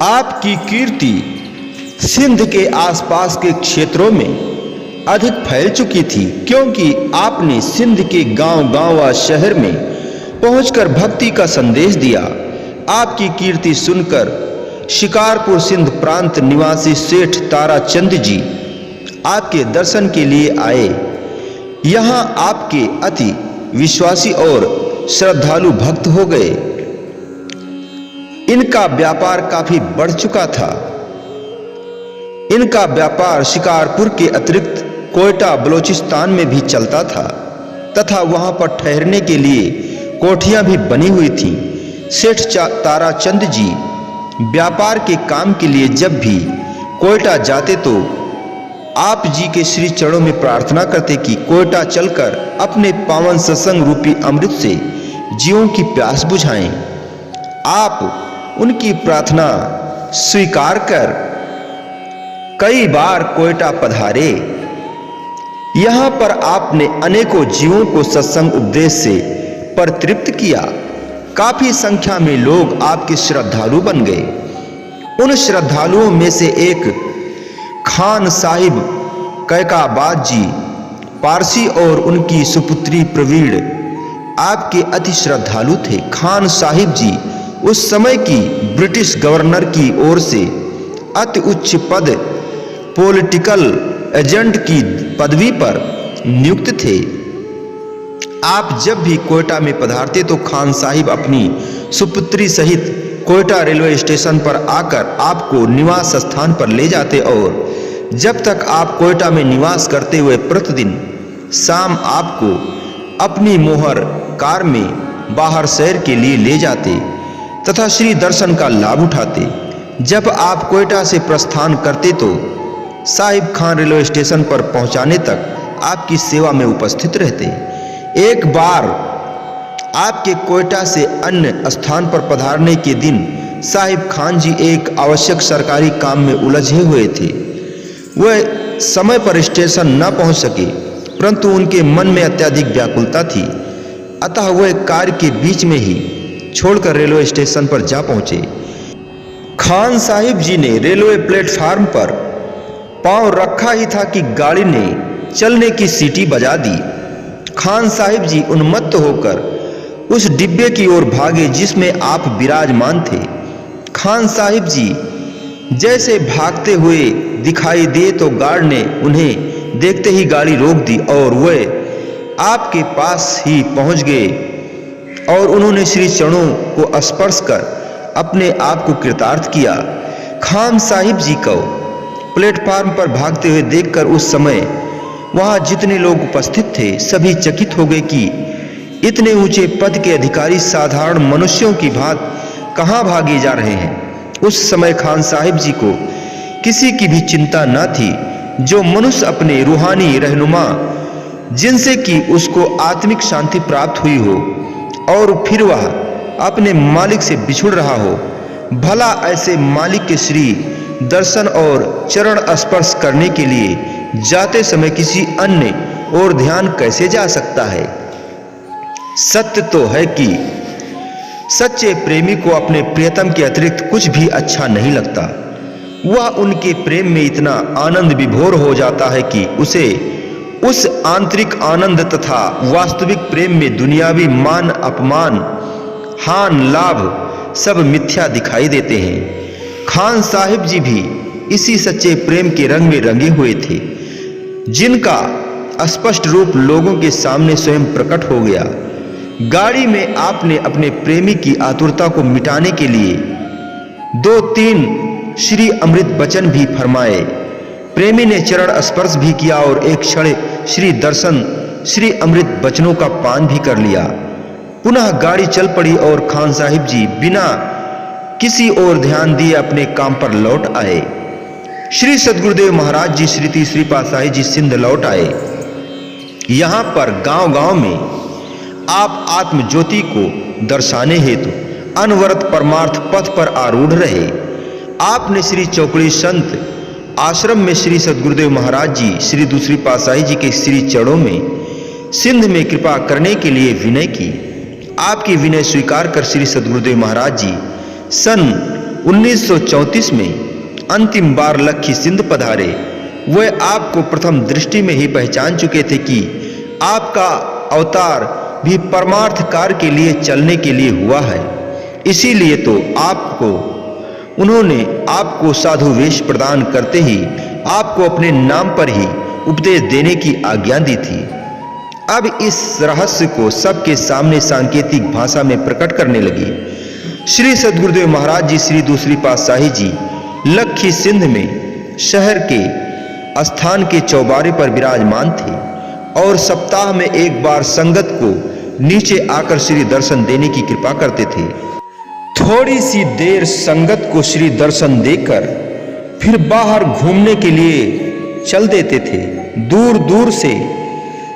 आपकी कीर्ति सिंध के आसपास के क्षेत्रों में अधिक फैल चुकी थी, क्योंकि आपने सिंध के गांव-गांव व शहर में पहुंचकर भक्ति का संदेश दिया। आपकी कीर्ति सुनकर शिकारपुर सिंध प्रांत निवासी सेठ ताराचंद जी आपके दर्शन के लिए आए। यहाँ आपके अति विश्वासी और श्रद्धालु भक्त हो गए। इनका व्यापार काफी बढ़ चुका था। इनका व्यापार शिकारपुर के अतिरिक्त कोयटा बलोचिस्तान में भी चलता था तथा वहां पर ठहरने के लिए कोठियां भी बनी हुई थीं। सेठ ताराचंद जी व्यापार के काम के लिए जब भी कोयटा जाते तो आप जी के श्री चरणों में प्रार्थना करते कि कोयटा चलकर अपने पावन सत्संग रूपी अमृत से जीवों की प्यास बुझाएं। आप उनकी प्रार्थना स्वीकार कर कई बार कोयटा पधारे। यहाँ पर आपने अनेकों जीवों को सत्संग उपदेश से परितृप्त किया। काफी संख्या में लोग आपके श्रद्धालु बन गए। उन श्रद्धालुओं में से एक खान साहिब कैकाबाद जी पारसी और उनकी सुपुत्री प्रवीण आपके अति श्रद्धालु थे। खान साहिब जी उस समय की ब्रिटिश गवर्नर की ओर से अति उच्च पद पॉलिटिकल एजेंट की पदवी पर नियुक्त थे। आप जब भी कोयटा में पधारते तो खान साहिब अपनी सुपुत्री सहित कोयटा रेलवे स्टेशन पर आकर आपको निवास स्थान पर ले जाते और जब तक आप कोयटा में निवास करते हुए प्रतिदिन शाम आपको अपनी मोहर कार में बाहर सैर के लिए ले जाते तथा श्री दर्शन का लाभ उठाते। जब आप कोयटा से प्रस्थान करते तो साहिब खान रेलवे स्टेशन पर पहुंचाने तक आपकी सेवा में उपस्थित रहते। एक बार आपके कोयटा से अन्य स्थान पर पधारने के दिन साहिब खान जी एक आवश्यक सरकारी काम में उलझे हुए थे। वह समय पर स्टेशन न पहुंच सके, परंतु उनके मन में अत्यधिक व्याकुलता थी, अतः वह कार के बीच में ही छोड़कर रेलवे स्टेशन पर जा पहुंचे। खान साहिब जी ने रेलवे प्लेटफार्म पर पांव रखा ही था कि गाड़ी ने चलने की सीटी बजा दी। खान साहिब जी उन्मत्त होकर उस डिब्बे की ओर भागे जिसमें आप विराजमान थे। खान साहिब जी जैसे भागते हुए दिखाई दिए तो गार्ड ने उन्हें देखते ही गाड़ी रोक दी और वह आपके पास ही पहुंच गए और उन्होंने श्री चरणों को स्पर्श कर अपने आप को कृतार्थ किया। खान साहिब जी को प्लेटफार्म पर भागते हुए देखकर उस समय वहां जितने लोग उपस्थित थे सभी चकित हो गए कि इतने ऊंचे पद के अधिकारी साधारण मनुष्यों की भांति कहां भागे जा रहे हैं। उस समय खान साहिब जी को किसी की भी चिंता न थी। जो मनुष्य अपने रूहानी रहनुमा जिनसे कि उसको आत्मिक शांति प्राप्त हुई हो और फिर वह अपने मालिक से बिछुड़ रहा हो, भला ऐसे मालिक के श्री दर्शन और चरण स्पर्श करने के लिए जाते समय किसी अन्य और ध्यान कैसे जा सकता है। सत्य तो है कि सच्चे प्रेमी को अपने प्रियतम के अतिरिक्त कुछ भी अच्छा नहीं लगता। वह उनके प्रेम में इतना आनंद विभोर हो जाता है कि उसे उस आंतरिक आनंद तथा वास्तविक प्रेम में दुनियावी मान अपमान हान लाभ सब मिथ्या दिखाई देते हैं। खान साहिब जी भी इसी सच्चे प्रेम के रंग में रंगे हुए थे, जिनका स्पष्ट रूप लोगों के सामने स्वयं प्रकट हो गया। गाड़ी में आपने अपने प्रेमी की आतुरता को मिटाने के लिए 2-3 श्री अमृत वचन भी फरमाए। प्रेमी ने चरण स्पर्श भी किया और एक क्षण श्री दर्शन श्री अमृत वचनों का पान भी कर लिया। पुनः गाड़ी चल पड़ी और खान साहिब जी बिना किसी और ध्यान दिए अपने काम पर लौट आए। श्री सद्गुरुदेव महाराज जी श्री तीसरी पातशाही जी सिंध लौट आए। यहाँ पर गांव-गांव में आप आत्म ज्योति को दर्शाने हेतु अनवरत परमार्थ पथ पर आरूढ़ रहे। आपने श्री चौकड़ी संत आश्रम में श्री सद्गुरुदेव महाराज जी श्री दूसरी पातशाही जी के श्री चरणों में सिंध में कृपा करने के लिए विनय की। आपकी विनय स्वीकार कर श्री सद्गुरुदेव महाराज जी सन 1934 में अंतिम बार लखी सिंध पधारे। वह आपको प्रथम दृष्टि में ही पहचान चुके थे कि आपका अवतार भी परमार्थ कार्य के लिए चलने के लिए हुआ है। इसीलिए तो उन्होंने आपको साधु वेश प्रदान करते ही आपको अपने नाम पर ही उपदेश देने की आज्ञा दी थी। अब इस रहस्य को सबके सामने सांकेतिक भाषा में प्रकट करने लगी। श्री सद्गुरुदेव महाराज जी श्री दूसरी पातशाही जी लखी सिंध में शहर के स्थान के चौबारे पर विराजमान थे और सप्ताह में एक बार संगत को नीचे आकर श्री दर्शन देने की कृपा करते थे। थोड़ी सी देर संगत को श्री दर्शन देकर फिर बाहर घूमने के लिए चल देते थे। दूर दूर से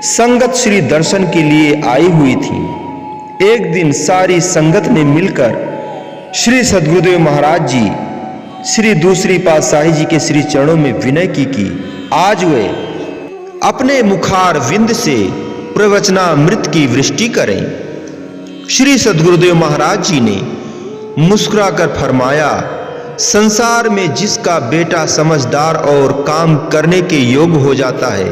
संगत श्री दर्शन के लिए आई हुई थी। एक दिन सारी संगत ने मिलकर श्री सद्गुरुदेव महाराज जी श्री दूसरी पातशाही जी के श्री चरणों में विनय की कि आज वे अपने मुखार विंद से प्रवचनामृत की वृष्टि करें। श्री सद्गुरुदेव महाराज जी ने मुस्कुराकर फरमाया, संसार में जिसका बेटा समझदार और काम करने के योग्य हो जाता है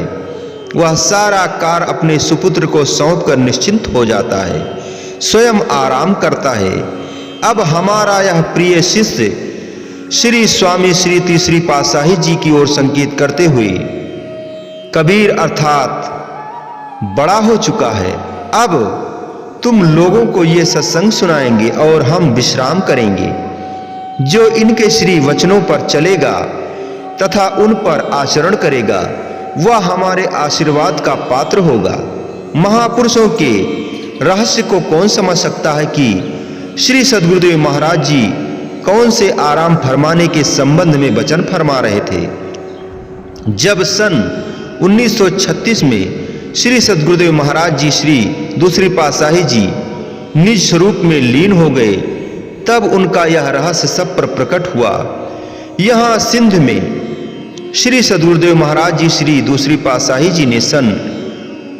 वह सारा कार्य अपने सुपुत्र को सौंपकर निश्चिंत हो जाता है, स्वयं आराम करता है। अब हमारा यह प्रिय शिष्य श्री स्वामी श्री तीसरी पातशाही जी की ओर संकेत करते हुए, कबीर अर्थात बड़ा हो चुका है, अब तुम लोगों को ये सत्संग सुनाएंगे और हम विश्राम करेंगे। जो इनके श्री वचनों पर चलेगा तथा उन पर आचरण करेगा वह हमारे आशीर्वाद का पात्र होगा। महापुरुषों के रहस्य को कौन समझ सकता है कि श्री सद्गुरुदेव महाराज जी कौन से आराम फरमाने के संबंध में वचन फरमा रहे थे। जब सन 1936 में श्री सद्गुरुदेव महाराज जी श्री दूसरी पातशाही जी निज स्वरूप में लीन हो गए, तब उनका यह रहस्य सब पर प्रकट हुआ। यहाँ सिंध में श्री सद्गुरुदेव महाराज जी श्री दूसरी पातशाही जी ने सन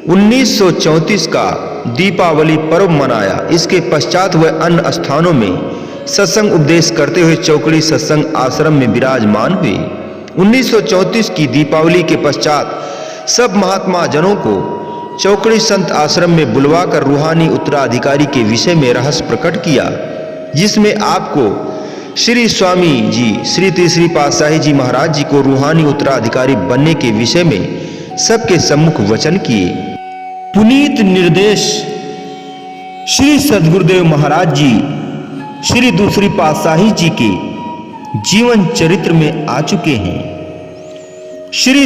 1934 का दीपावली पर्व मनाया। इसके पश्चात वह अन्य स्थानों में सत्संग उपदेश करते हुए चौकड़ी सत्संग आश्रम में विराजमान हुए। 1934 की दीपावली के पश्चात सब महात्मा जनों को चौकड़ी संत आश्रम में बुलवाकर रूहानी उत्तराधिकारी के विषय में रहस्य प्रकट किया, जिसमें आपको श्री स्वामी जी श्री तीसरी पातशाही जी महाराज जी को रूहानी उत्तराधिकारी बनने के विषय में सबके सम्मुख वचन किए। पुनीत निर्देश श्री सद्गुरुदेव महाराज जी श्री दूसरी पातशाही जी के जीवन चरित्र में आ चुके हैं। श्री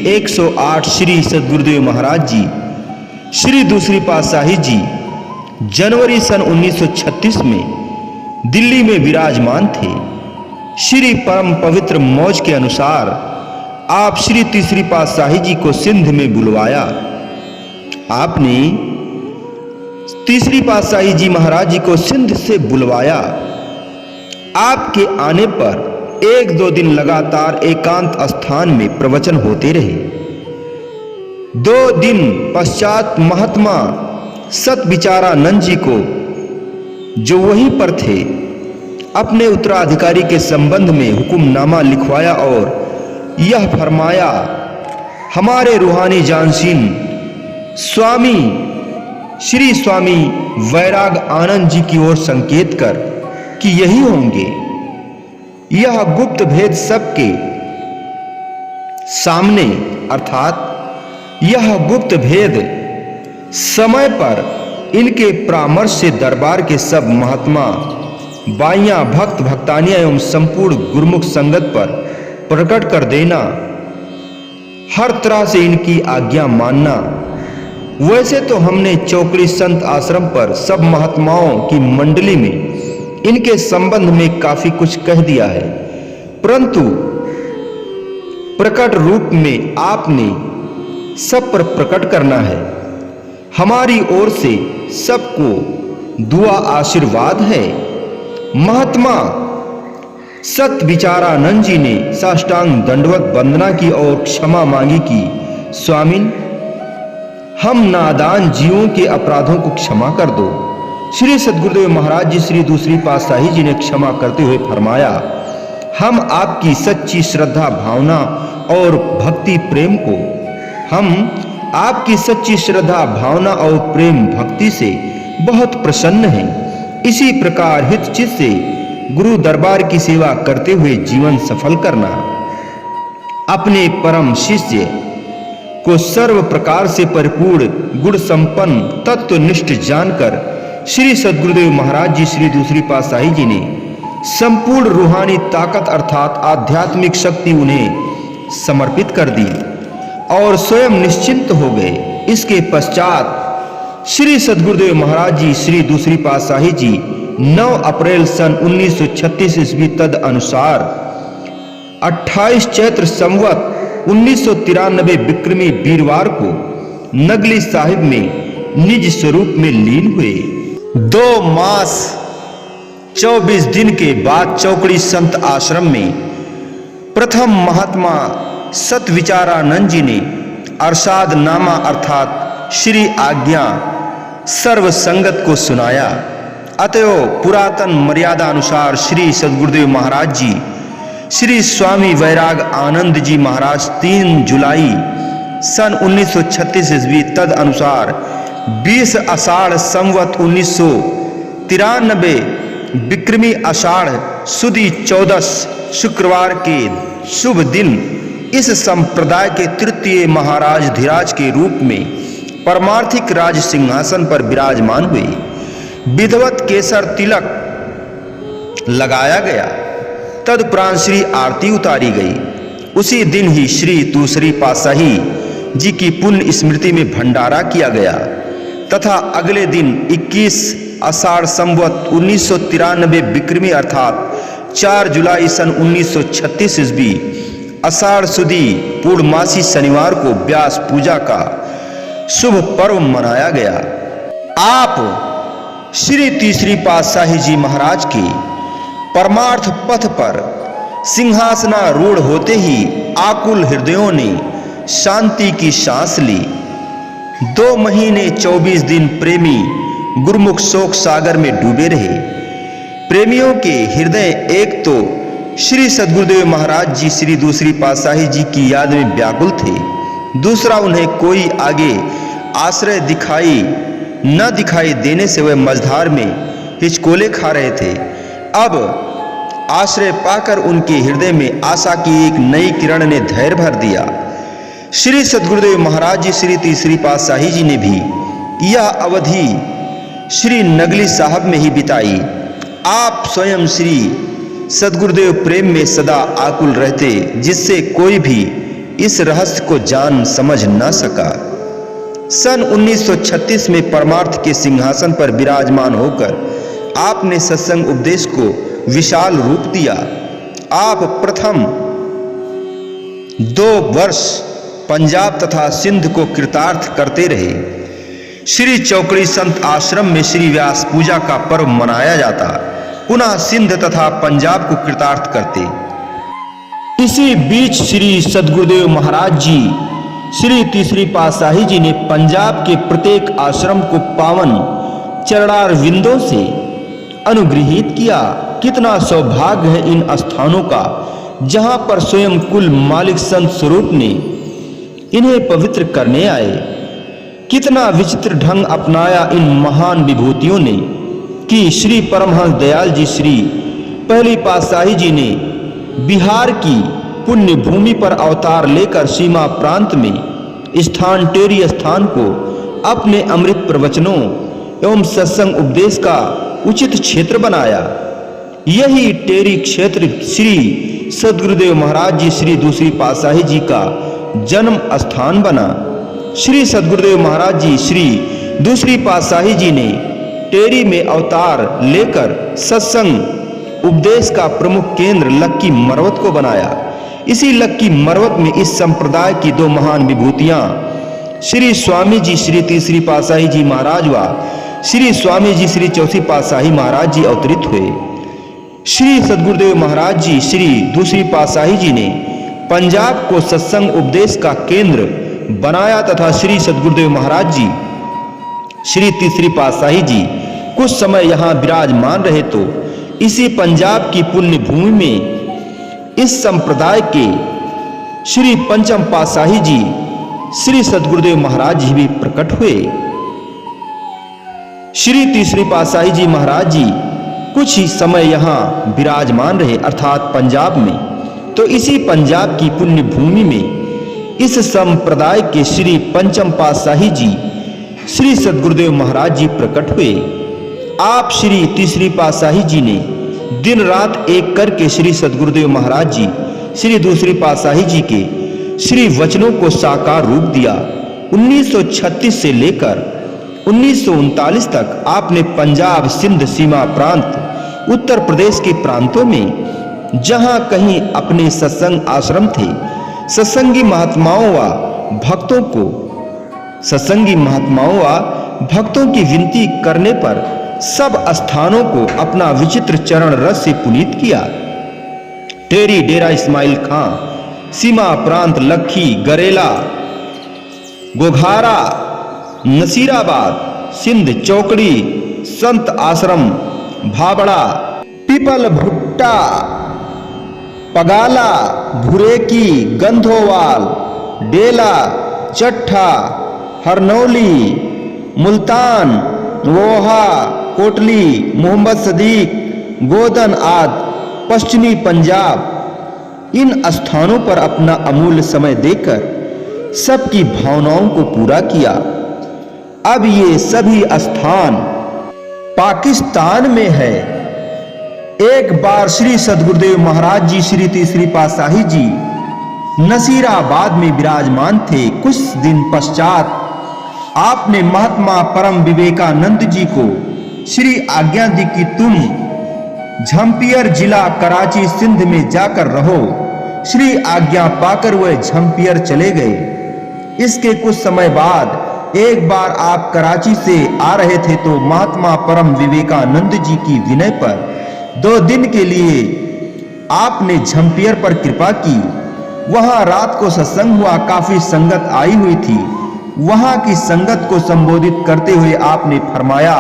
108 श्री सद्गुरुदेव महाराज जी श्री दूसरी पातशाही जी जनवरी सन 1936 में दिल्ली में विराजमान थे। श्री परम पवित्र मौज के अनुसार आप श्री तीसरी पातशाही जी को सिंध में बुलवाया। आपने तीसरी पातशाही जी महाराज जी को सिंध से बुलवाया। आपके आने पर 1-2 दिन लगातार एकांत स्थान में प्रवचन होते रहे। 2 दिन पश्चात महात्मा सतविचारानंद जी को, जो वहीं पर थे, अपने उत्तराधिकारी के संबंध में हुक्मनामा लिखवाया और यह फरमाया, हमारे रूहानी जानशीन स्वामी श्री स्वामी वैराग आनंद जी की ओर संकेत कर कि यही होंगे। यह गुप्त भेद सबके सामने, अर्थात यह गुप्त भेद समय पर इनके परामर्श से दरबार के सब महात्मा बाइयां भक्त भक्तानियां एवं संपूर्ण गुरुमुख संगत पर प्रकट कर देना, हर तरह से इनकी आज्ञा मानना। वैसे तो हमने चौकड़ी संत आश्रम पर सब महात्माओं की मंडली में इनके संबंध में काफी कुछ कह दिया है, परंतु प्रकट रूप में आपने सब पर प्रकट करना है। हमारी ओर से सबको दुआ आशीर्वाद है। महात्मा सतविचारानंद जी ने साष्टांग दंडवत वंदना की और क्षमा मांगी कि स्वामिन, हम नादान जीवों के अपराधों को क्षमा कर दो। श्री सद्गुरुदेव महाराज जी श्री दूसरी पातशाही जी ने क्षमा करते हुए फरमाया, हम आपकी सच्ची श्रद्धा भावना और भक्ति प्रेम को, हम आपकी सच्ची श्रद्धा भावना और प्रेम भक्ति से बहुत प्रसन्न हैं। इसी प्रकार हित चित से गुरु दरबार की सेवा करते हुए जीवन सफल करना। अपने परम शिष्य को सर्व प्रकार से परिपूर्ण गुण संपन्न तत्वनिष्ठ जानकर श्री सद्गुरुदेव महाराज जी श्री दूसरी पातशाही जी ने संपूर्ण रूहानी ताकत अर्थात आध्यात्मिक शक्ति उन्हें समर्पित कर दी और स्वयं निश्चिंत हो गए। इसके पश्चात श्री सद्गुरुदेव महाराज जी श्री दूसरी पातशाही जी 9 अप्रैल सन 1936 ईस्वी तद अनुसार 28 चैत्र संवत 1993 विक्रमी वीरवार को नगली साहिब में निज स्वरूप में लीन हुए। 2 मास 24 दिन के बाद चौकड़ी संत आश्रम में प्रथम महात्मा सतविचारानंद जी ने अरसाद नामा अर्थात श्री आज्ञा सर्व संगत को सुनाया। अतएव पुरातन मर्यादा अनुसार श्री सद्गुरुदेव महाराज जी श्री स्वामी वैराग आनंद जी महाराज 3 जुलाई सन 1936 ईस्वी तद अनुसार 20 आषाढ़ संवत 1993 विक्रमी आषाढ़ सुदी 14 शुक्रवार के शुभ दिन इस संप्रदाय के तृतीय महाराज धीराज के रूप में परमार्थिक राज सिंहासन पर विराजमान हुए। विधिवत केसर तिलक लगाया गया। तदुपरांत श्री आरती उतारी गई। उसी दिन ही श्री दूसरी पातशाही जी की पुण्य स्मृति में भंडारा किया गया तथा अगले दिन 21 आषाढ़ संवत 1993 विक्रमी अर्थात 4 जुलाई सन 1936 ईस्वी आषाढ़ सुदी पूर्णमासी शनिवार को व्यास पूजा का शुभ पर्व मनाया गया। आप श्री तीसरी पातशाही जी महाराज के परमार्थ पथ पर सिंहासनारूढ़ होते ही आकुल हृदयों ने शांति की सांस ली। 2 महीने 24 दिन प्रेमी गुरुमुख शोक सागर में डूबे रहे। प्रेमियों के हृदय एक तो श्री सद्गुरुदेव महाराज जी श्री दूसरी पातशाही जी की याद में व्याकुल थे, दूसरा उन्हें कोई आगे आश्रय न दिखाई देने से वे मझधार में हिचकोले खा रहे थे। अब आश्रय पाकर उनके हृदय में आशा की एक नई किरण ने धैर्य भर दिया। श्री सद्गुरुदेव महाराज जी श्री तीसरी पातशाही जी ने भी यह अवधि श्री नगली साहब में ही बिताई। आप स्वयं श्री सद्गुरुदेव प्रेम में सदा आकुल रहते, जिससे कोई भी इस रहस्य को जान समझ न सका। सन 1936 में परमार्थ के सिंहासन पर विराजमान होकर आपने सत्संग उपदेश को विशाल रूप दिया। आप प्रथम 2 वर्ष पंजाब तथा सिंध को कृतार्थ करते रहे। श्री चौकड़ी संत आश्रम में श्री व्यास पूजा का पर्व मनाया जाता, पुनः सिंध तथा पंजाब को कृतार्थ करते। इसी बीच श्री सद्गुरुदेव महाराज जी श्री तीसरी पातशाही जी ने पंजाब के प्रत्येक आश्रम को पावन चरणार विंदों से अनुग्रहित किया। कितना सौभाग्य है इन स्थानों का, जहां पर स्वयं कुल मालिक संत स्वरूप ने इन्हें पवित्र करने आए। कितना विचित्र ढंग अपनाया इन महान विभूतियों ने कि श्री परमहंस दयाल जी श्री पहली पातशाही जी ने बिहार की पुण्य भूमि पर अवतार लेकर सीमा प्रांत में स्थान टेरी स्थान को अपने अमृत प्रवचनों एवं सत्संग उपदेश का उचित क्षेत्र बनाया। यही टेरी क्षेत्र श्री सद्गुरुदेव महाराज जी श्री दूसरी पातशाही जी का जन्म स्थान बना। श्री सद्गुरुदेव महाराज जी श्री दूसरी पातशाही जी ने टेरी में अवतार लेकर सत्संग उपदेश का प्रमुख केंद्र लक्की मरवत को बनाया। इसी लक्की मरवत में इस संप्रदाय की 2 महान विभूतियां श्री स्वामी जी श्री तीसरी पातशाही जी महाराज व श्री स्वामी जी श्री चौथी पातशाही महाराज जी अवतरित हुए। श्री सद्गुरुदेव महाराज जी श्री दूसरी पातशाही जी ने पंजाब को सत्संग उपदेश का केंद्र बनाया तथा श्री सद्गुरुदेव महाराज जी श्री तीसरी पातशाही जी कुछ समय यहाँ विराजमान रहे तो इसी पंजाब की पुण्य भूमि में इस संप्रदाय के श्री पंचम पातशाही जी श्री सद्गुरुदेव महाराज जी भी प्रकट हुए। श्री तीसरी पातशाही जी महाराज जी कुछ ही समय यहाँ विराजमान रहे अर्थात पंजाब में, तो इसी पंजाब की पुण्य भूमि में इस संप्रदाय के श्री पंचम पातशाही जी श्री सद्गुरुदेव महाराज जी प्रकट हुए। आप श्री तीसरी पातशाही जी ने दिन रात एक करके श्री सद्गुरुदेव महाराज जी श्री दूसरी पातशाही जी के श्री वचनों को साकार रूप दिया। 1936 से लेकर 1939 तक आपने पंजाब सिंध सीमा प्रांत उत्तर प्रदेश के प्रांतों में जहां कहीं अपने सत्संग आश्रम थे, सत्संगी महात्माओं व भक्तों की विनती करने पर सब स्थानों को अपना विचित्र चरण रस से पुनीत किया। टेरी डेरा इस्माइल खां, सीमा प्रांत लखी, गरेला, गोघारा, नसीराबाद, सिंध चौकड़ी, संत आश्रम, भाबड़ा, पीपल भुट्टा, पगाला, भुरेकी, गंधोवाल, डेला, चट्ठा, हरनौली, मुल्तान, वोहा, कोटली, मोहम्मद सदीक, गोदन आदि पश्चिमी पंजाब इन स्थानों पर अपना अमूल्य समय देकर सबकी भावनाओं को पूरा किया। अब ये सभी स्थान पाकिस्तान में है। एक बार श्री सद्गुरुदेव महाराज जी श्री तीसरी पातशाही जी नसीराबाद में विराजमान थे। कुछ दिन पश्चात आपने महात्मा परम विवेकानंद जी को श्री आज्ञा दी कि तुम झंपियर जिला कराची सिंध में जाकर रहो। श्री आज्ञा पाकर वह झंपियर चले गए। इसके कुछ समय बाद एक बार आप कराची से आ रहे थे तो महात्मा परम विवेकानंद जी की विनय पर 2 दिन के लिए आपने झंपियर पर कृपा की। वहां रात को सत्संग हुआ, काफी संगत आई हुई थी। वहां की संगत को संबोधित करते हुए आपने फरमाया,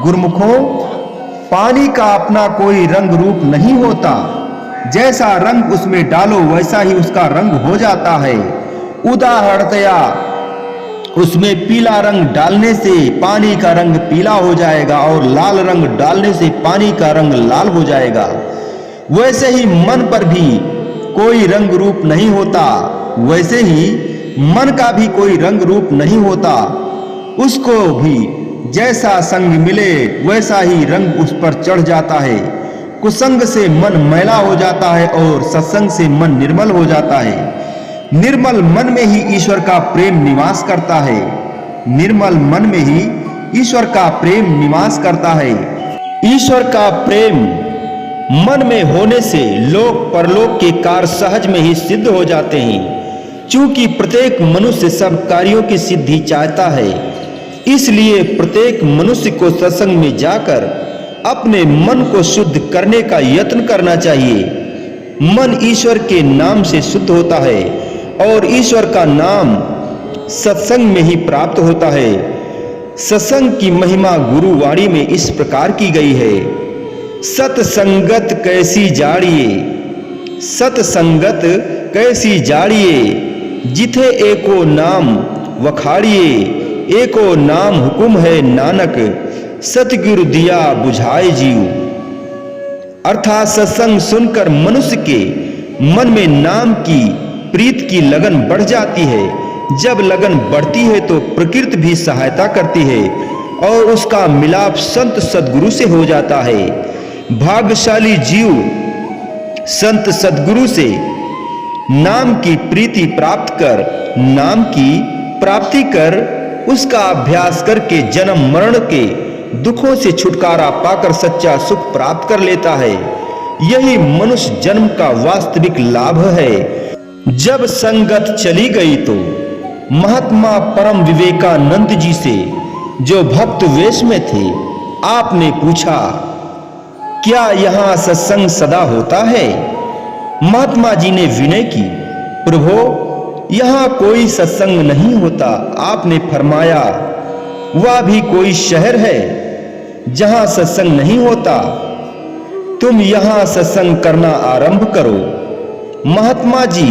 गुरुमुखों, पानी का अपना कोई रंग रूप नहीं होता। जैसा रंग उसमें डालो वैसा ही उसका रंग हो जाता है। उदाहरणतया उसमें पीला रंग डालने से पानी का रंग पीला हो जाएगा और लाल रंग डालने से पानी का रंग लाल हो जाएगा। वैसे ही मन पर भी कोई रंग रूप नहीं होता, वैसे ही मन का भी कोई रंग रूप नहीं होता। उसको भी जैसा संग मिले वैसा ही रंग उस पर चढ़ जाता है। कुसंग से मन मैला हो जाता है और सत्संग से मन निर्मल हो जाता है। निर्मल मन में ही ईश्वर का प्रेम निवास करता है। निर्मल मन में ही ईश्वर का प्रेम निवास करता है। ईश्वर का प्रेम मन में होने से लोक परलोक के कार्य सहज में ही सिद्ध हो जाते हैं। चूंकि प्रत्येक मनुष्य सब कार्यों की सिद्धि चाहता है, इसलिए प्रत्येक मनुष्य को सत्संग में जाकर अपने मन को शुद्ध करने का यत्न करना चाहिए। मन ईश्वर के नाम से शुद्ध होता है और ईश्वर का नाम सत्संग में ही प्राप्त होता है। सत्संग की महिमा गुरुवाणी में इस प्रकार की गई है, सतसंगत कैसी जाड़िए, सतसंगत कैसी जाड़िए, जिथे एको नाम वखाड़िए, एको नाम हुकुम है नानक, सतगुरु दिया बुझाए जीव। अर्थात सत्संग सुनकर मनुष्य के मन में नाम की प्रीत की लगन बढ़ जाती है। जब लगन बढ़ती है तो प्रकृति भी सहायता करती है और उसका मिलाप संत सद्गुरु से हो जाता है। भाग्यशाली जीव संत सद्गुरु से नाम की प्रीति प्राप्त कर, नाम की प्राप्ति कर, उसका अभ्यास करके जन्म मरण के दुखों से छुटकारा पाकर सच्चा सुख प्राप्त कर लेता है। यही मनुष्य जन्म का वास्तविक लाभ है। जब संगत चली गई तो महात्मा परम विवेकानंद जी से, जो भक्त वेश में थे, आपने पूछा, क्या यहाँ सत्संग सदा होता है? महात्मा जी ने विनय की, प्रभो, यहाँ कोई सत्संग नहीं होता। आपने फरमाया, वह भी कोई शहर है जहां सत्संग नहीं होता। तुम यहां सत्संग करना आरंभ करो। महात्मा जी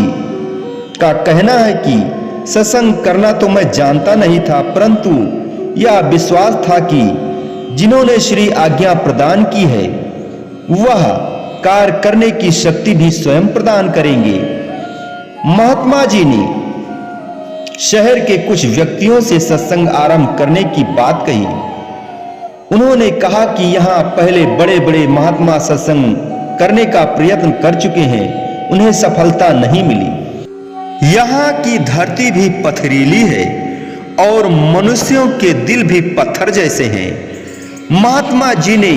का कहना है कि सत्संग करना तो मैं जानता नहीं था, परंतु यह विश्वास था कि जिन्होंने श्री आज्ञा प्रदान की है वह कार्य करने की शक्ति भी स्वयं प्रदान करेंगे। महात्मा जी ने शहर के कुछ व्यक्तियों से सत्संग आरंभ करने की बात कही। उन्होंने कहा कि यहाँ पहले बड़े बड़े महात्मा सत्संग करने का प्रयत्न कर चुके हैं, उन्हें सफलता नहीं मिली। यहाँ की धरती भी पथरीली है और मनुष्यों के दिल भी पत्थर जैसे हैं। महात्मा जी ने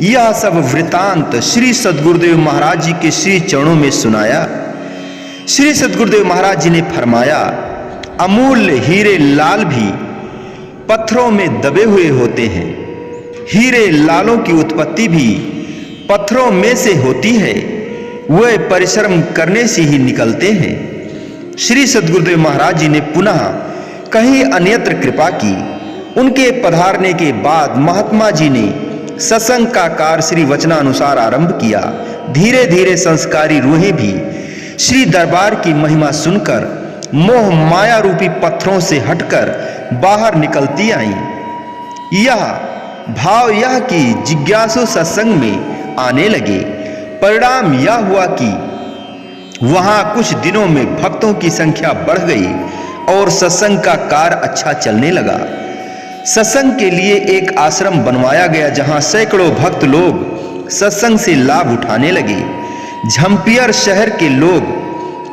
यह सब वृतांत श्री सद्गुरुदेव महाराज जी के श्री चरणों में सुनाया। श्री सद्गुरुदेव महाराज जी ने फरमाया, अमूल्य हीरे लाल भी पत्थरों में दबे हुए होते हैं। हीरे लालों की उत्पत्ति भी पत्थरों में से होती है, वे परिश्रम करने से ही निकलते हैं। श्री सद्गुरुदेव महाराज जी ने पुनः कहीं अन्यत्र कृपा की। उनके पधारने के बाद महात्मा जी ने सत्संग का कार्य श्री वचनानुसार आरंभ किया। धीरे धीरे संस्कारी रूहें भी श्री दरबार की महिमा सुनकर मोह माया रूपी पत्थरों से हटकर बाहर निकलती आईं। यह भाव यह कि जिज्ञासु सत्संग में आने लगे। परिणाम यह हुआ कि वहां कुछ दिनों में भक्तों की संख्या बढ़ गई और सत्संग का कार्य अच्छा चलने लगा। सत्संग के लिए एक आश्रम बनवाया गया जहां सैकड़ों भक्त लोग सत्संग से लाभ उठाने लगे। झंपियर शहर के लोग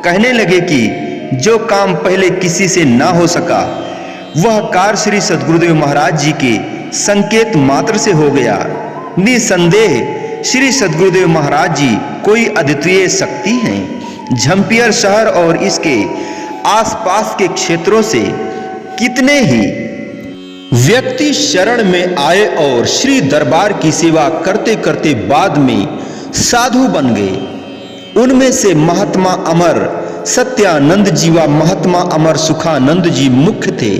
कहने लगे कि जो काम पहले किसी से ना हो सका वह कार्य श्री सद्गुरुदेव महाराज जी के संकेत मात्र से हो गया। निसंदेह श्री सद्गुरुदेव महाराज जी कोई अद्वितीय शक्ति हैं। झंपियर शहर और इसके आसपास के क्षेत्रों से कितने ही व्यक्ति शरण में आए और श्री दरबार की सेवा करते करते बाद में साधु बन गए। उनमें से महात्मा अमर सत्यानंद जी व महात्मा अमर सुखानंद जी मुख्य थे।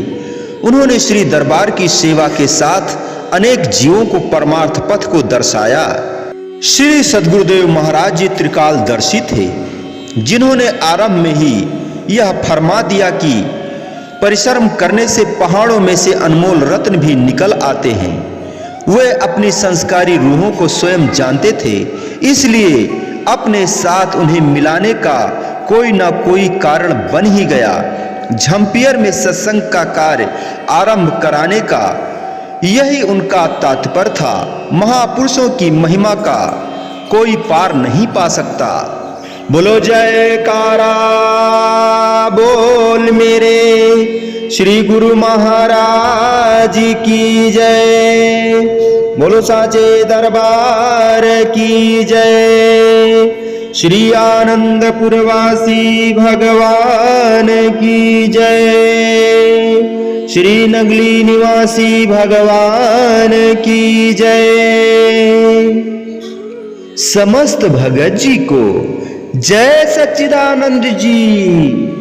उन्होंने श्री दरबार की सेवा के साथ अनेक जीवों को परमार्थ पथ को दर्शाया। श्री सद्गुरुदेव महाराज जी त्रिकालदर्शी थे, जिन्होंने आरंभ में ही यह फरमा दिया कि परिश्रम करने से पहाड़ों में से अनमोल रत्न भी निकल आते हैं। वे अपनी संस्कारी रूहों को स्वयं जानते थे, इसलिए अपने साथ उन्हें मिलाने का कोई ना कोई कारण बन ही गया। झंपियर में सत्संग का कार्य आरंभ कराने का यही उनका तात्पर्य था। महापुरुषों की महिमा का कोई पार नहीं पा सकता। बोलो जयकारा बोल मेरे श्री गुरु महाराज की जय। बोलो साचे दरबार की जय। श्री आनंदपुरवासी भगवान की जय। श्री नगली निवासी भगवान की जय। समस्त भगत जी को जय सच्चिदानंद जी।